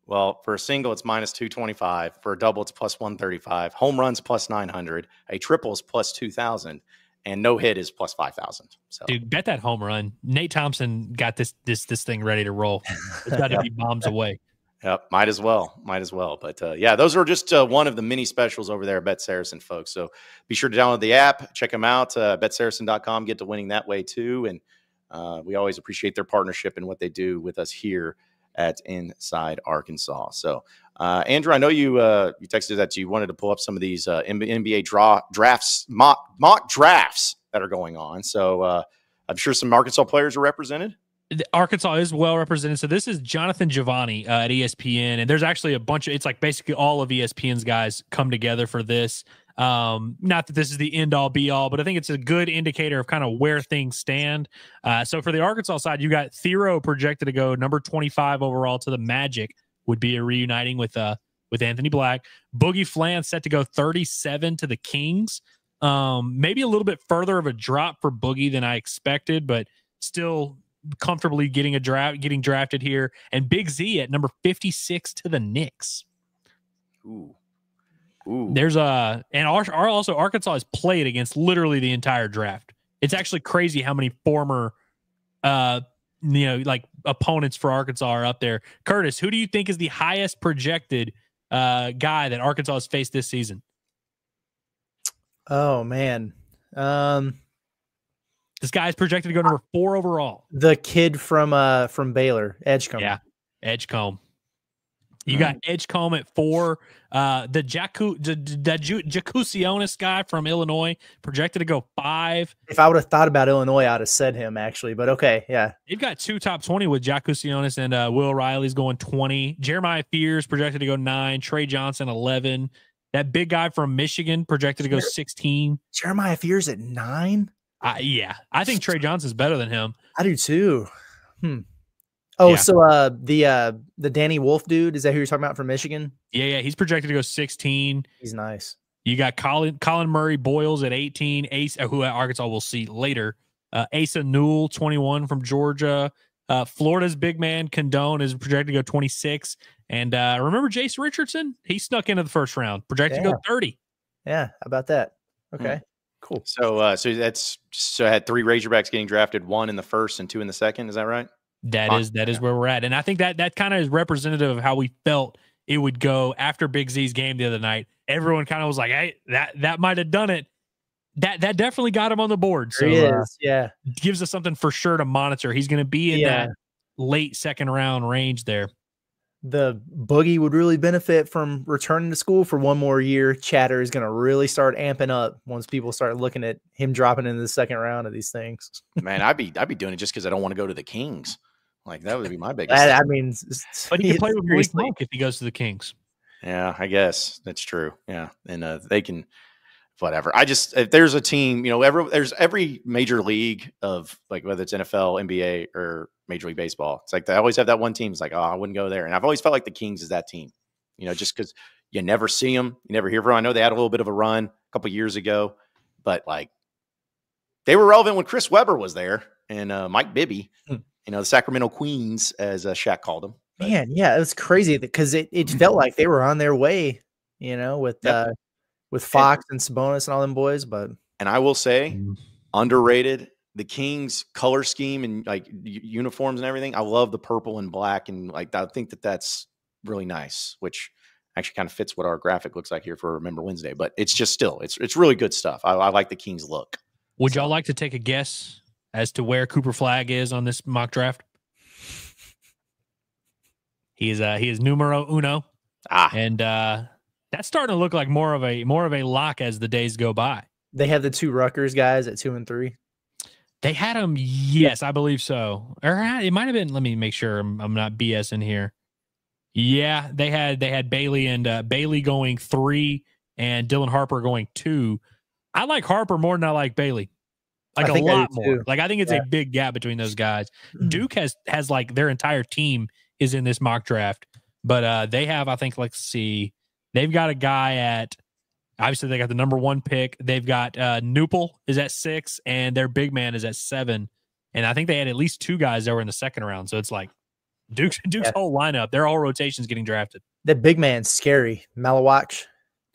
Well, for a single, it's minus 225. For a double, it's plus 135. Home runs plus 900. A triple is plus 2,000, and no hit is plus 5,000. So, dude, bet that home run. Nate Thompson got this thing ready to roll. It's got to be bombs away. Yep, might as well. But yeah, those are just one of the many specials over there at Bet Saracen, folks. So be sure to download the app, check them out. BetSaracen.com. Get to winning that way too, and we always appreciate their partnership and what they do with us here at Inside Arkansas. So, Andrew, I know you texted that you wanted to pull up some of these NBA drafts, mock drafts that are going on. So I'm sure some Arkansas players are represented. Arkansas is well represented. So this is Jonathan Giovanni at ESPN, and there's actually a bunch of, it's like basically all of ESPN's guys come together for this. Not that this is the end all be all, but I think it's a good indicator of kind of where things stand. So for the Arkansas side, you got Thero projected to go number 25 overall to the Magic, would be a reuniting with Anthony Black. Boogie Flan set to go 37 to the Kings. Maybe a little bit further of a drop for Boogie than I expected, but still comfortably getting drafted here. And Big Z at number 56 to the Knicks. Ooh. There's also Arkansas has played against literally the entire draft. It's actually crazy how many former like opponents for Arkansas are up there. Curtis, who do you think is the highest projected guy that Arkansas has faced this season? Oh man. This guy's projected to go number 4 overall. The kid from Baylor, Edgecombe. Yeah, Edgecombe. You got Edgecombe at 4. The Jacusionis guy from Illinois projected to go 5. If I would have thought about Illinois, I'd have said him actually. But okay, yeah. They've got 2 top 20 with Jacusionis and Will Riley's going 20. Jeremiah Fears projected to go 9. Trey Johnson 11. That big guy from Michigan projected to go 16. Jeremiah Fears at 9. Yeah, I think Trey Johnson's better than him. I do too. Oh, yeah. So the Danny Wolf dude, is that who you're talking about from Michigan? Yeah, he's projected to go 16. He's nice. You got Colin Murray Boyles at 18. Ace, who at Arkansas we'll see later. Asa Newell, 21 from Georgia. Florida's big man Condone is projected to go 26. And remember Jace Richardson? He snuck into the first round, projected to go 30. Yeah, how about that? Okay, cool. So I had 3 Razorbacks getting drafted, 1 in the first and 2 in the second. Is that right? That is where we're at. And I think that kind of is representative of how we felt it would go after Big Z's game the other night. Everyone kind of was like, hey, that might have done it. That definitely got him on the board. So he is, gives us something for sure to monitor. He's going to be in that late second round range there. The Boogie would really benefit from returning to school for one more year. Chatter is going to really start amping up once people start looking at him dropping into the second round of these things. Man, I'd be doing it just because I don't want to go to the Kings. Like that would be my biggest. I mean, but he can play with Malik Monk if he goes to the Kings. Yeah, I guess that's true. Yeah, and they can, whatever. If there's a team, there's every major league of like whether it's NFL, NBA, or Major League Baseball. It's like they always have that one team. It's like, oh, I wouldn't go there. And I've always felt like the Kings is that team. Just because you never see them, you never hear from them. I know they had a little bit of a run a couple years ago, but like they were relevant when Chris Webber was there and Mike Bibby. The Sacramento Queens, as Shaq called them. But, man, yeah, it was crazy because it felt like they were on their way, with Fox and Sabonis and all them boys. And I will say, underrated. The Kings color scheme and like uniforms and everything. I love the purple and black, and like I think that's really nice, which actually kind of fits what our graphic looks like here for Remember Whensday. But it's just still, it's really good stuff. I like the Kings look. Would y'all like to take a guess as to where Cooper Flagg is on this mock draft? He is numero uno. And that's starting to look like more of a lock as the days go by. They have the 2 Rutgers guys at 2 and 3. They had him, yes, I believe so. Or it might have been. Let me make sure I'm not BSing here. Yeah, they had Bailey and Bailey going 3 and Dylan Harper going 2. I like Harper more than I like Bailey. Like a lot more. Like I think it's a big gap between those guys. Duke has like their entire team is in this mock draft, but they have, I think, let's see, they've got a guy at, obviously they got the number 1 pick. They've got Newpel is at 6 and their big man is at 7. And I think they had at least 2 guys that were in the second round. So it's like Duke's whole lineup, they're all rotations getting drafted. That big man's scary. Malawach.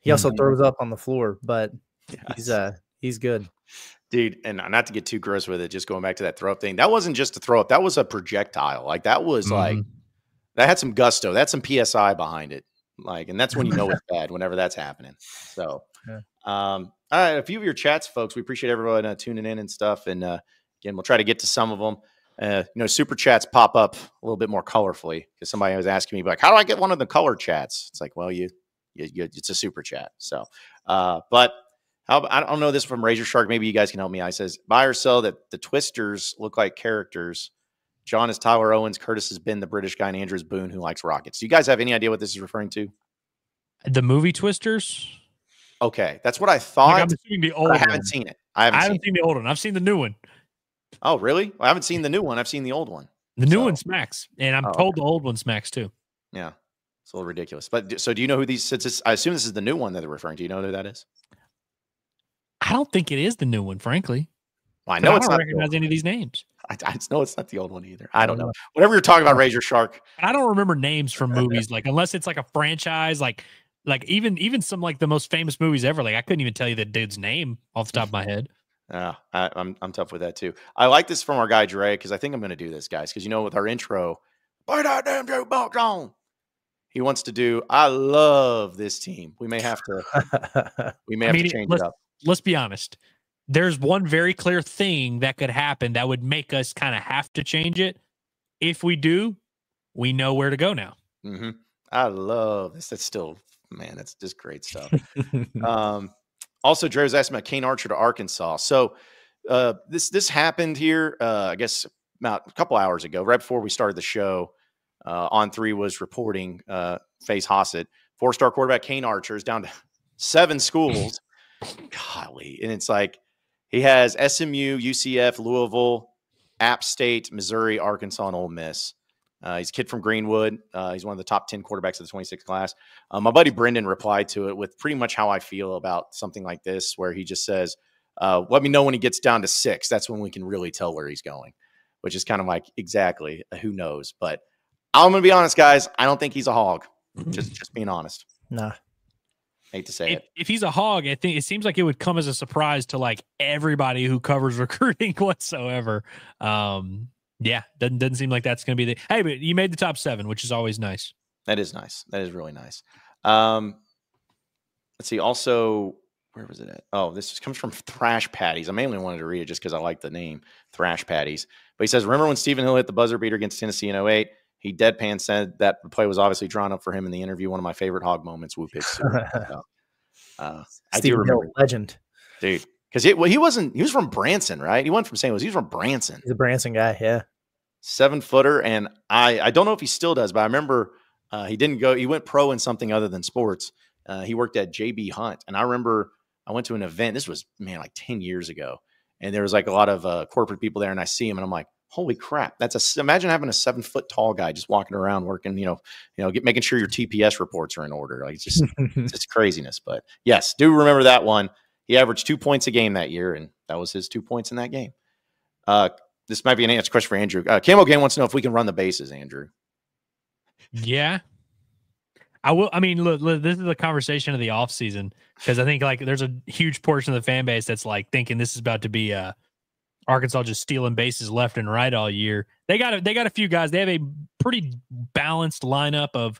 He also throws up on the floor, but he's good. Dude, and not to get too gross with it, just going back to that throw up thing. That wasn't just a throw up. That was a projectile. Like that was like, that had some gusto. That's some PSI behind it. Like, and that's when you know it's bad, whenever that's happening. So, all right, a few of your chats, folks. We appreciate everyone tuning in and stuff. And again, we'll try to get to some of them. Super chats pop up a little bit more colorfully because somebody was asking me like, how do I get one of the color chats? It's like, well, it's a super chat. So, but I don't know this from Razor Shark. Maybe you guys can help me. I says, buy or sell that the Twisters look like characters. John is Tyler Owens. Curtis has been the British guy, and Andrew is Boone, who likes Rockets. Do you guys have any idea what this is referring to? The movie Twisters? Okay. That's what I thought. Like I'm assuming the old one. I haven't seen it. I haven't seen the old one. I've seen the new one. Oh, really? Well, I haven't seen the new one. I've seen the old one. The new one smacks, and I'm told the old one smacks too. Yeah. It's a little ridiculous. But so do you know who these, I assume this is the new one that they're referring to. You know who that is? I don't think it is the new one, frankly. Well, I know it's not. I don't recognize any of these names. I know it's not the old one either. I don't know. Whatever you're talking about, Razor Shark. I don't remember names from movies, like unless it's like a franchise, like even some like the most famous movies ever. Like I couldn't even tell you the dude's name off the top of my head. I'm tough with that too. I like this from our guy Dre because I think I'm going to do this, guys. Because with our intro, put that damn jukebox on. He wants to do. I love this team. We may have to. Change it up. let's be honest. There's one very clear thing that could happen that would make us kind of have to change it. If we do, we know where to go now. Mm-hmm. I love this. That's still, man, that's just great stuff. Also, Dre was asking about Kane Archer to Arkansas. So this happened here, I guess, about a couple hours ago, right before we started the show. On3 was reporting Faze Hossett, 4-star quarterback Kane Archer is down to 7 schools. Golly. And it's like he has SMU, UCF, Louisville, App State, Missouri, Arkansas, and Ole Miss. He's a kid from Greenwood. He's one of the top 10 quarterbacks of the 26th class. My buddy Brendan replied to it with pretty much how I feel about something like this, where he just says, let me know when he gets down to 6. That's when we can really tell where he's going, which is kind of like, exactly, who knows? But I'm going to be honest, guys. I don't think he's a hog. Just being honest. Nah. Hate to say it. If he's a hog, I think it seems like it would come as a surprise to like everybody who covers recruiting whatsoever. Yeah, doesn't seem like that's going to be the. Hey, but you made the top 7, which is always nice. That is nice. That is really nice. Let's see. Also, where was it at? Oh, this comes from Thrash Patties. I mainly wanted to read it just because I like the name Thrash Patties. But he says, remember when Stephen Hill hit the buzzer beater against Tennessee in 08? He deadpan said that the play was obviously drawn up for him in the interview. One of my favorite hog moments. Whoop it. I do remember, Hill, legend, dude. Because he was from Branson, right? He wasn't from St. Louis. He was from Branson. He's a Branson guy, yeah. 7-footer, and I don't know if he still does, but I remember he went pro in something other than sports. He worked at JB Hunt, and I remember I went to an event. This was, man, like 10 years ago, and there was like a lot of corporate people there, and I see him, and I'm like, holy crap! Imagine having a 7-foot tall guy just walking around working, making sure your TPS reports are in order. Like it's just craziness. But yes, do remember that one. He averaged 2 points a game that year, and that was his 2 points in that game. This might be an answer question for Andrew. Camo Gang wants to know if we can run the bases, Andrew. Yeah. I will. I mean, look, this is a conversation of the offseason because I think like there's a huge portion of the fan base that's like thinking this is about to be Arkansas just stealing bases left and right all year. They got a few guys. They have a pretty balanced lineup of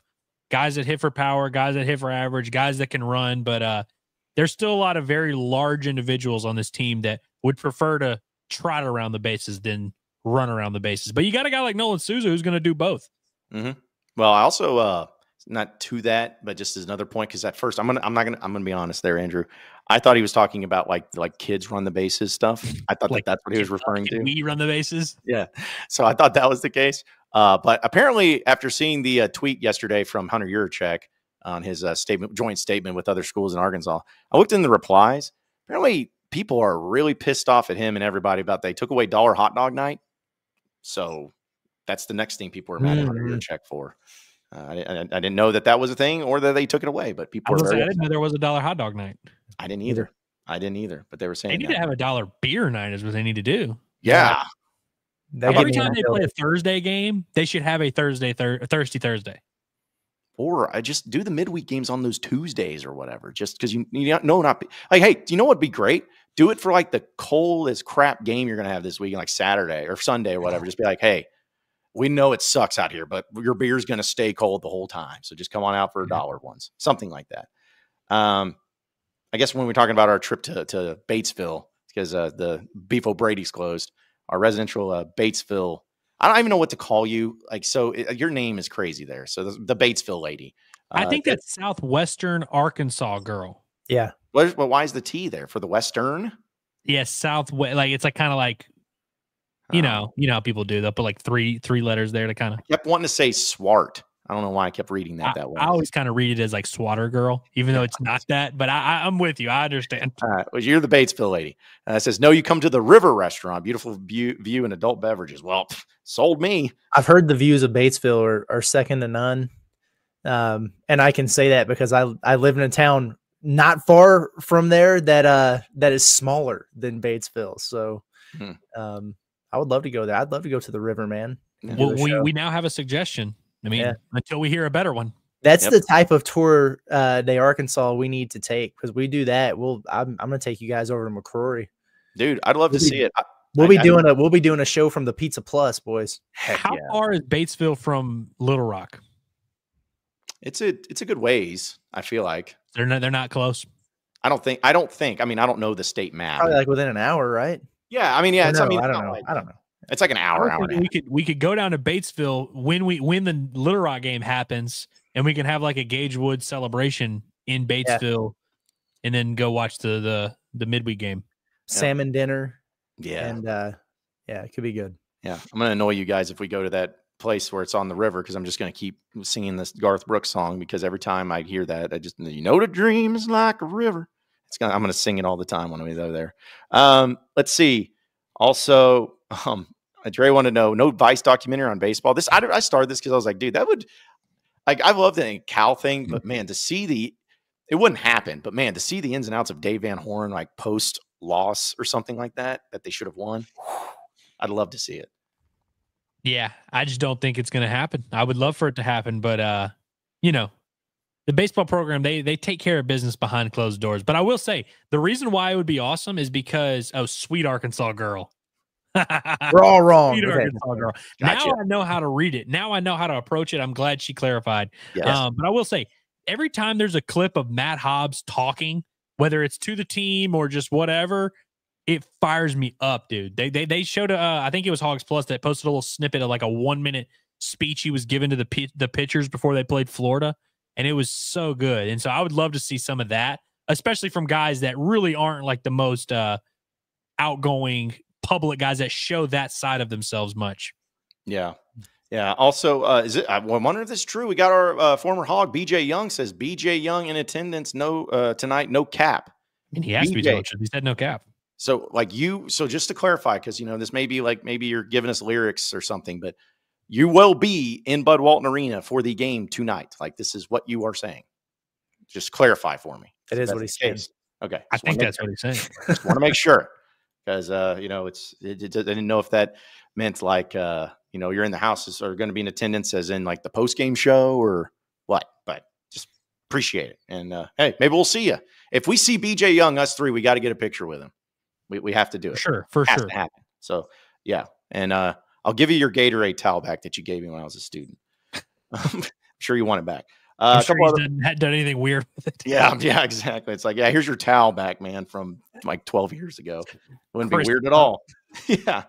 guys that hit for power, guys that hit for average, guys that can run, but there's still a lot of very large individuals on this team that would prefer to trot around the bases than run around the bases. But you got a guy like Nolan Souza who's going to do both. Mm-hmm. Well, I also not to that, but just as another point, because at first I'm gonna be honest there, Andrew. I thought he was talking about like kids run the bases stuff. I thought like that's what he was referring to. We run the bases. Yeah. So I thought that was the case. But apparently, after seeing the tweet yesterday from Hunter Yurachek on his joint statement with other schools in Arkansas, I looked in the replies. Apparently, people are really pissed off at him and everybody about they took away $1 hot dog night. So that's the next thing people are mad at Hunter Yurachek for. I didn't know that was a thing or that they took it away, but people I didn't know there was $1 hot dog night. I didn't either, but they were saying they need to have $1 beer night is what they need to do. Yeah. Every time they play a Thursday game, they should have a Thursday. Or I just do the midweek games on those Tuesdays or whatever, just because you know not like, hey, do you know what'd be great? Do it for like the coldest crap game you're gonna have this weekend, like Saturday or Sunday or whatever. Just be like, hey, we know it sucks out here, but your beer's gonna stay cold the whole time. So just come on out for $1 ones, something like that. I guess when we're talking about our trip to Batesville, because the Beef O'Brady's closed, our residential Batesville. I don't even know what to call you. Like, so your name is crazy there. So the Batesville lady. I think that's Southwestern Arkansas girl. Yeah. Well, why is the T there for the Western? Yeah, Southwest. Like it's like kind of like, you know how people do. They'll put like three letters there to kind of. I kept wanting to say Swart. I don't know why I kept reading that way. I always kind of read it as like Swatter girl, even though it's not that. But I'm with you. I understand. All right. Well, you're the Batesville lady. It says, no, you come to the River Restaurant. Beautiful view and adult beverages. Well, sold me. I've heard the views of Batesville are second to none. And I can say that because I live in a town not far from there that is smaller than Batesville. So I would love to go there. I'd love to go to the River, man. Well, we now have a suggestion. I mean, until we hear a better one. That's the type of tour day Arkansas we need to take, because we do that. I'm going to take you guys over to McCrory. Dude, I'd love to see it. We'll be doing a show from the Pizza Plus, boys. How far is Batesville from Little Rock? It's a good ways, I feel like. They're not close. I don't think. I mean, I don't know the state map. Probably like within an hour, right? Yeah, I mean, yeah. No, I don't know. I don't know. It's like an hour and a half. We could go down to Batesville when the Little Rock game happens, and we can have like a Gage Woods celebration in Batesville, and then go watch the midweek game. Salmon dinner. Yeah, and it could be good. Yeah, I'm gonna annoy you guys if we go to that place where it's on the river, because I'm just gonna keep singing this Garth Brooks song, because every time I hear that, I just the dream is like a river. I'm gonna sing it all the time when we go there. Let's see. Also, Dre wanted to know, no Vice documentary on baseball. I started this because I was like, dude, that would, like, I love the Cal thing, but man, to see it wouldn't happen, but man, to see the ins and outs of Dave Van Horn, like post loss or something like that they should have won, I'd love to see it. Yeah, I just don't think it's going to happen. I would love for it to happen, but the baseball program, they take care of business behind closed doors. But I will say, the reason why it would be awesome is because, sweet Arkansas girl. We're all wrong. Sweet okay. Arkansas girl. Gotcha. Now I know how to read it. Now I know how to approach it. I'm glad she clarified. Yes. But I will say, every time there's a clip of Matt Hobbs talking, whether it's to the team or just whatever, it fires me up, dude. They showed I think it was Hogs Plus that posted a little snippet of like a 1-minute speech he was given to the pitchers before they played Florida, and it was so good. And so I would love to see some of that, especially from guys that really aren't like the most outgoing public guys that show that side of themselves much. Yeah. Also, I wonder if this is true. We got our former Hog, BJ Young, says BJ Young in attendance. No, tonight, no cap. I mean, he has to be told. He said no cap. So just to clarify, because this may be like, maybe you're giving us lyrics or something, but you will be in Bud Walton Arena for the game tonight. Like, this is what you are saying. Just clarify for me. It is what he's saying. Okay. I think that's what he's saying. Just want to make sure, because I didn't know if that meant like you're in the houses are going to be in attendance, as in like the post game show or what. But just appreciate it, and hey, maybe we'll see you. If we see BJ Young, us three, we got to get a picture with him. We have to do it. For it has sure. to happen. So yeah, and I'll give you your Gatorade towel back that you gave me when I was a student. I'm sure you want it back. I'm sure hadn't done anything weird with it. Yeah, exactly. It's like, yeah, here's your towel back, man, from like 12 years ago. Wouldn't be weird at all. Yeah.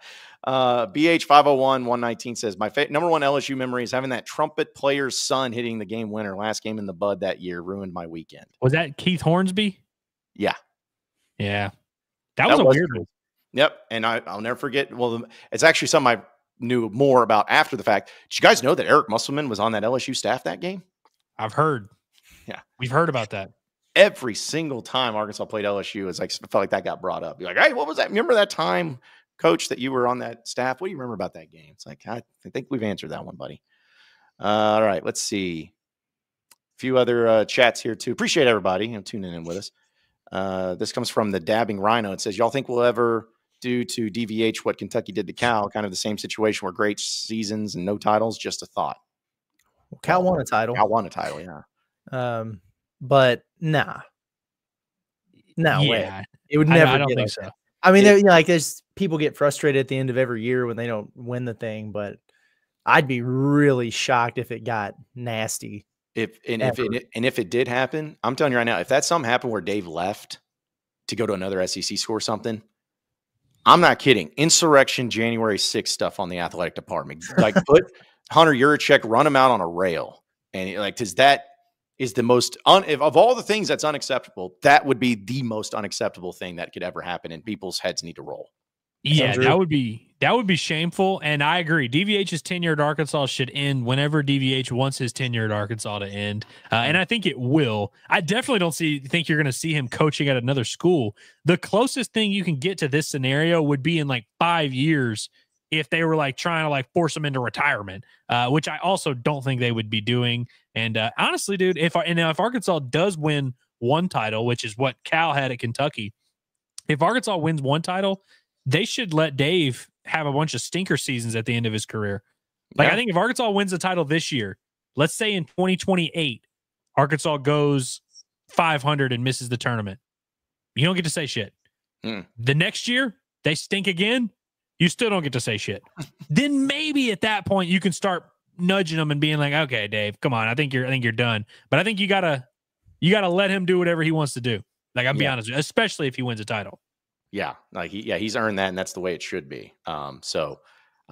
BH 501-119 says, my number one LSU memory is having that trumpet player's son hitting the game winner last game in the Bud that year. Ruined my weekend. Was that Keith Hornsby? Yeah. That was a weird one. Yep. And I'll never forget. Well, it's actually something I knew more about after the fact. Did you guys know that Eric Musselman was on that LSU staff that game? I've heard. Yeah. We've heard about that. Every single time Arkansas played LSU, it's like, I felt like that got brought up. You're like, hey, what was that? Remember that time, Coach, that you were on that staff? What do you remember about that game? It's like, I think we've answered that one, buddy. All right. Let's see. A few other chats here too. Appreciate everybody tuning in with us. This comes from the Dabbing Rhino. It says, y'all think we'll ever do to DVH what Kentucky did to Cal? Kind of the same situation where great seasons and no titles. Just a thought. Well, Cal won a title. Yeah. But nah. No way. It would never. I don't think so. I mean, there's people get frustrated at the end of every year when they don't win the thing, but I'd be really shocked if it got nasty. If it did happen, I'm telling you right now, if that's something happened where Dave left to go to another SEC school or something, I'm not kidding. Insurrection January 6th stuff on the athletic department. Like, put Hunter Yurachek, run him out on a rail. And like, because that is the most, of all the things that's unacceptable, that would be the most unacceptable thing that could ever happen, and people's heads need to roll. Yeah, that would be shameful. And I agree. DVH's tenure at Arkansas should end whenever DVH wants his tenure at Arkansas to end. And I think it will. I definitely don't think you're going to see him coaching at another school. The closest thing you can get to this scenario would be in like 5 years if they were like trying to like force him into retirement, which I also don't think they would be doing. And honestly, dude, if Arkansas does win one title, which is what Cal had at Kentucky, if Arkansas wins one title, they should let Dave have a bunch of stinker seasons at the end of his career. Like, yeah. I think if Arkansas wins the title this year, let's say in 2028, Arkansas goes 500 and misses the tournament, you don't get to say shit. The next year, they stink again, you still don't get to say shit. Then maybe at that point, you can start nudging them and being like, okay, Dave, come on. I think you're done. But I think you gotta let him do whatever he wants to do. Like, I'm being honest with you, especially if he wins a title. Yeah, like he's earned that, and that's the way it should be.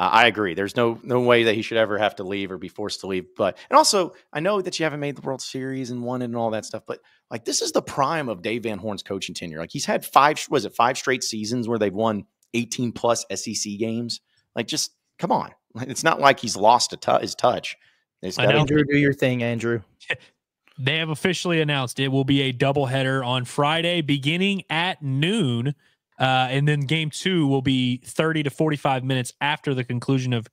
I agree. There's no way that he should ever have to leave or be forced to leave. But and also, I know that you haven't made the World Series and won it and all that stuff, but like this is the prime of Dave Van Horn's coaching tenure. Like he's had 5 straight seasons where they've won 18 plus SEC games. Like just come on, it's not like he's lost his touch. Andrew, do your thing, Andrew. They have officially announced it will be a doubleheader on Friday beginning at noon. And then game 2 will be 30 to 45 minutes after the conclusion of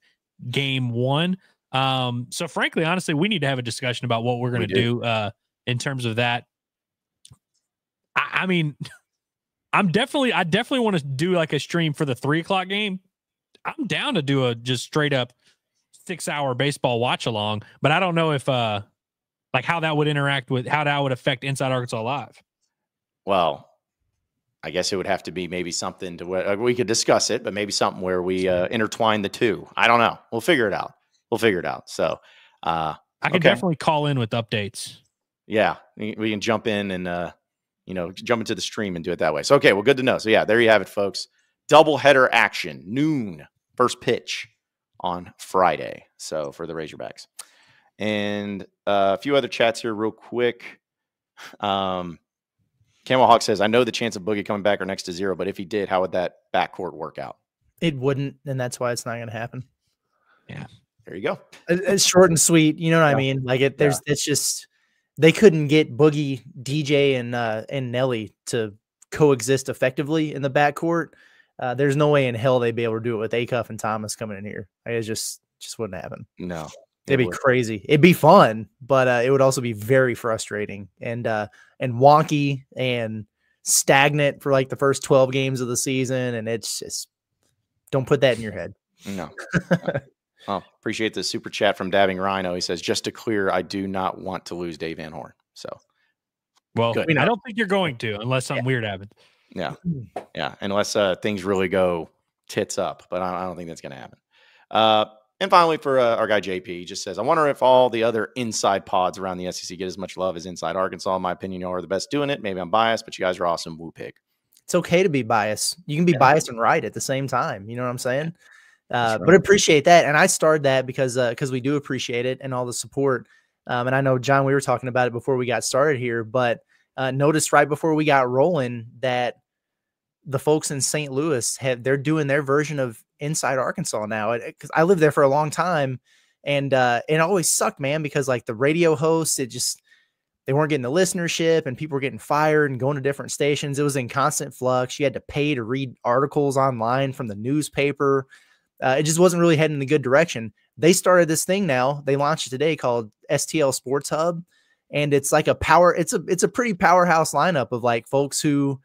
game 1. So frankly, honestly, we need to have a discussion about what we're going to do in terms of that. I mean, I definitely want to do like a stream for the 3:00 game. I'm down to do a just straight up 6-hour baseball watch along, but I don't know if like how that would interact with how that would affect Inside Arkansas Live. Well, I guess it would have to be maybe something to where we could discuss it, but maybe something where we intertwine the two. I don't know. We'll figure it out. So I can definitely call in with updates. Yeah, we can jump in and jump into the stream and do it that way. So okay, well, good to know. So yeah, there you have it, folks. Doubleheader action, noon, first pitch on Friday. So for the Razorbacks, and a few other chats here real quick. Camel Hawk says, I know the chance of Boogie coming back are next to 0, but if he did, how would that backcourt work out? It wouldn't, and that's why it's not going to happen. Yeah, there you go. It's short and sweet. You know what I mean? Like it's just they couldn't get Boogie, DJ, and Nelly to coexist effectively in the backcourt. There's no way in hell they'd be able to do it with Acuff and Thomas coming in here. It just wouldn't happen. No. It'd be crazy. It'd be fun, but it would also be very frustrating and wonky and stagnant for like the first 12 games of the season. And it's just, don't put that in your head. No. Well, appreciate the super chat from Dabbing Rhino. He says, just to clear, I do not want to lose Dave Van Horn. So, well, I don't think you're going to, unless something weird happens. Yeah. Yeah. Unless things really go tits up, but I don't think that's going to happen. And finally, for our guy JP, he just says, I wonder if all the other inside pods around the SEC get as much love as Inside Arkansas. In my opinion, you are the best doing it. Maybe I'm biased, but you guys are awesome. Woo pig. It's okay to be biased. You can be biased and right at the same time. You know what I'm saying? But appreciate that. And I started that because we do appreciate it and all the support. And I know, John, we were talking about it before we got started here, but noticed right before we got rolling that the folks in St. Louis they're doing their version of Inside Arkansas now, because I lived there for a long time, and it always sucked, man, because like the radio hosts, they weren't getting the listenership, and people were getting fired and going to different stations. It was in constant flux. You had to pay to read articles online from the newspaper. It just wasn't really heading in a good direction. They started this thing now. They launched it today called STL Sports Hub, and it's like it's a pretty powerhouse lineup of like folks who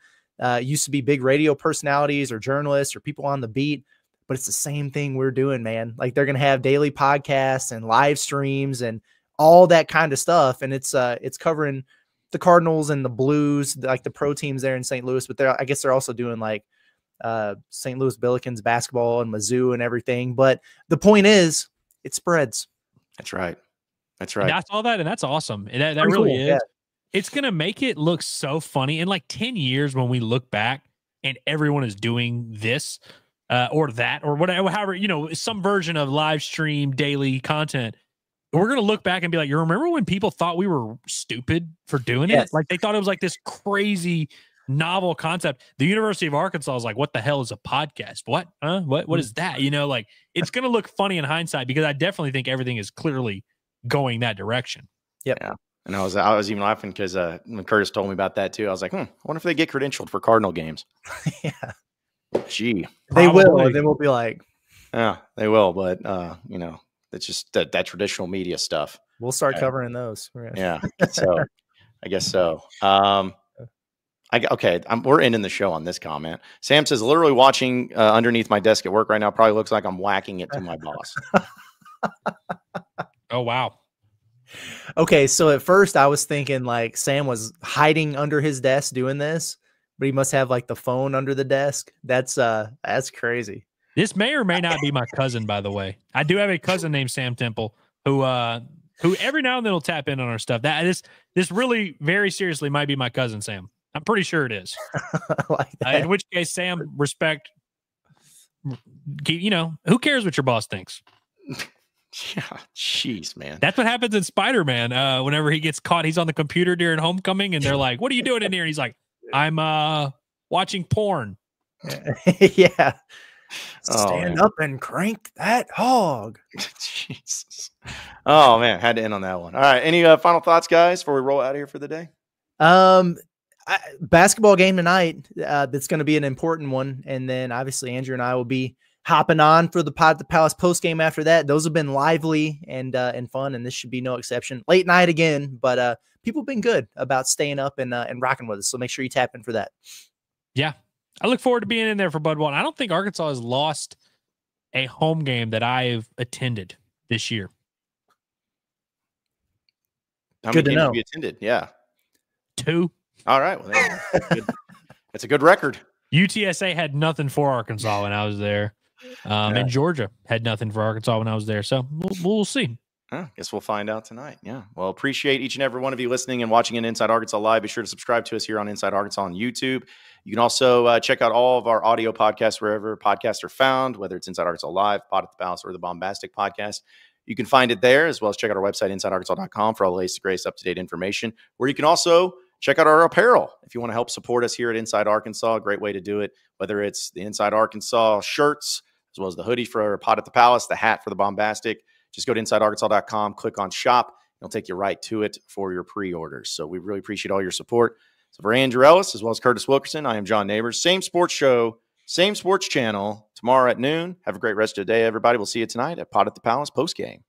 used to be big radio personalities or journalists or people on the beat. But it's the same thing we're doing, man. Like they're going to have daily podcasts and live streams and all that kind of stuff. And it's covering the Cardinals and the Blues, like the pro teams there in St. Louis. But I guess they're also doing like St. Louis Billikens basketball and Mizzou and everything. But the point is, it spreads. That's right. That's right. That's all that. And that's awesome. And that really is. Yeah. It's going to make it look so funny. In like 10 years, when we look back and everyone is doing this, or that, or whatever, however, some version of live stream daily content, we're going to look back and be like, you remember when people thought we were stupid for doing it? Like they thought it was like this crazy novel concept. The University of Arkansas is like, what the hell is a podcast? What? What is that? Like it's going to look funny in hindsight, because I definitely think everything is clearly going that direction. Yep. Yeah. And I was even laughing because when Curtis told me about that too, I was like, I wonder if they get credentialed for Cardinal games. Yeah. Gee, they will. And then we'll be like, yeah, they will. But it's just that traditional media stuff. We'll start covering those. Yeah. So I guess so. We're ending the show on this comment. Sam says, literally watching underneath my desk at work right now probably looks like I'm whacking it to my boss. Oh, wow. Okay. So at first I was thinking like Sam was hiding under his desk doing this, but he must have like the phone under the desk. That's crazy. This may or may not be my cousin, by the way. I do have a cousin named Sam Temple who every now and then will tap in on our stuff. This really very seriously might be my cousin Sam. I'm pretty sure it is. Like that. In which case, Sam, respect. You know, who cares what your boss thinks? Yeah, jeez, man. That's what happens in Spider-Man. Whenever he gets caught, he's on the computer during homecoming, and they're like, "What are you doing in here?" And he's like, "I'm watching porn." Yeah. Oh, Stand man. up and crank that hog. Jesus. Oh man, had to end on that one. All right. Any final thoughts, guys, before we roll out of here for the day? Basketball game tonight. That's going to be an important one. And then obviously Andrew and I will be hopping on for the Pod at the Palace post game after that. Those have been lively and fun, and this should be no exception. Late night again, but people have been good about staying up and rocking with us. So make sure you tap in for that. Yeah. I look forward to being in there for Bud Walton. I don't think Arkansas has lost a home game that I've attended this year. How Good many to games know. have you attended? Yeah. 2. All right. Well, that's a good record. UTSA had nothing for Arkansas when I was there. And Georgia had nothing for Arkansas when I was there. So we'll see. Guess we'll find out tonight. Yeah. Well, appreciate each and every one of you listening and watching in Inside Arkansas Live. Be sure to subscribe to us here on Inside Arkansas on YouTube. You can also check out all of our audio podcasts wherever podcasts are found, whether it's Inside Arkansas Live, Pod at the Palace, or the Bombastic Podcast. You can find it there, as well as check out our website, InsideArkansas.com, for all the latest, greatest, up-to-date information, where you can also check out our apparel if you want to help support us here at Inside Arkansas. A great way to do it, whether it's the Inside Arkansas shirts, as well as the hoodie for Pod at the Palace, the hat for the Bombastic. Just go to InsideArkansas.com, click on shop. It'll take you right to it for your pre-orders. So we really appreciate all your support. So for Andrew Ellis, as well as Curtis Wilkerson, I am John Neighbors. Same sports show, same sports channel, tomorrow at noon. Have a great rest of the day, everybody. We'll see you tonight at Pod at the Palace postgame.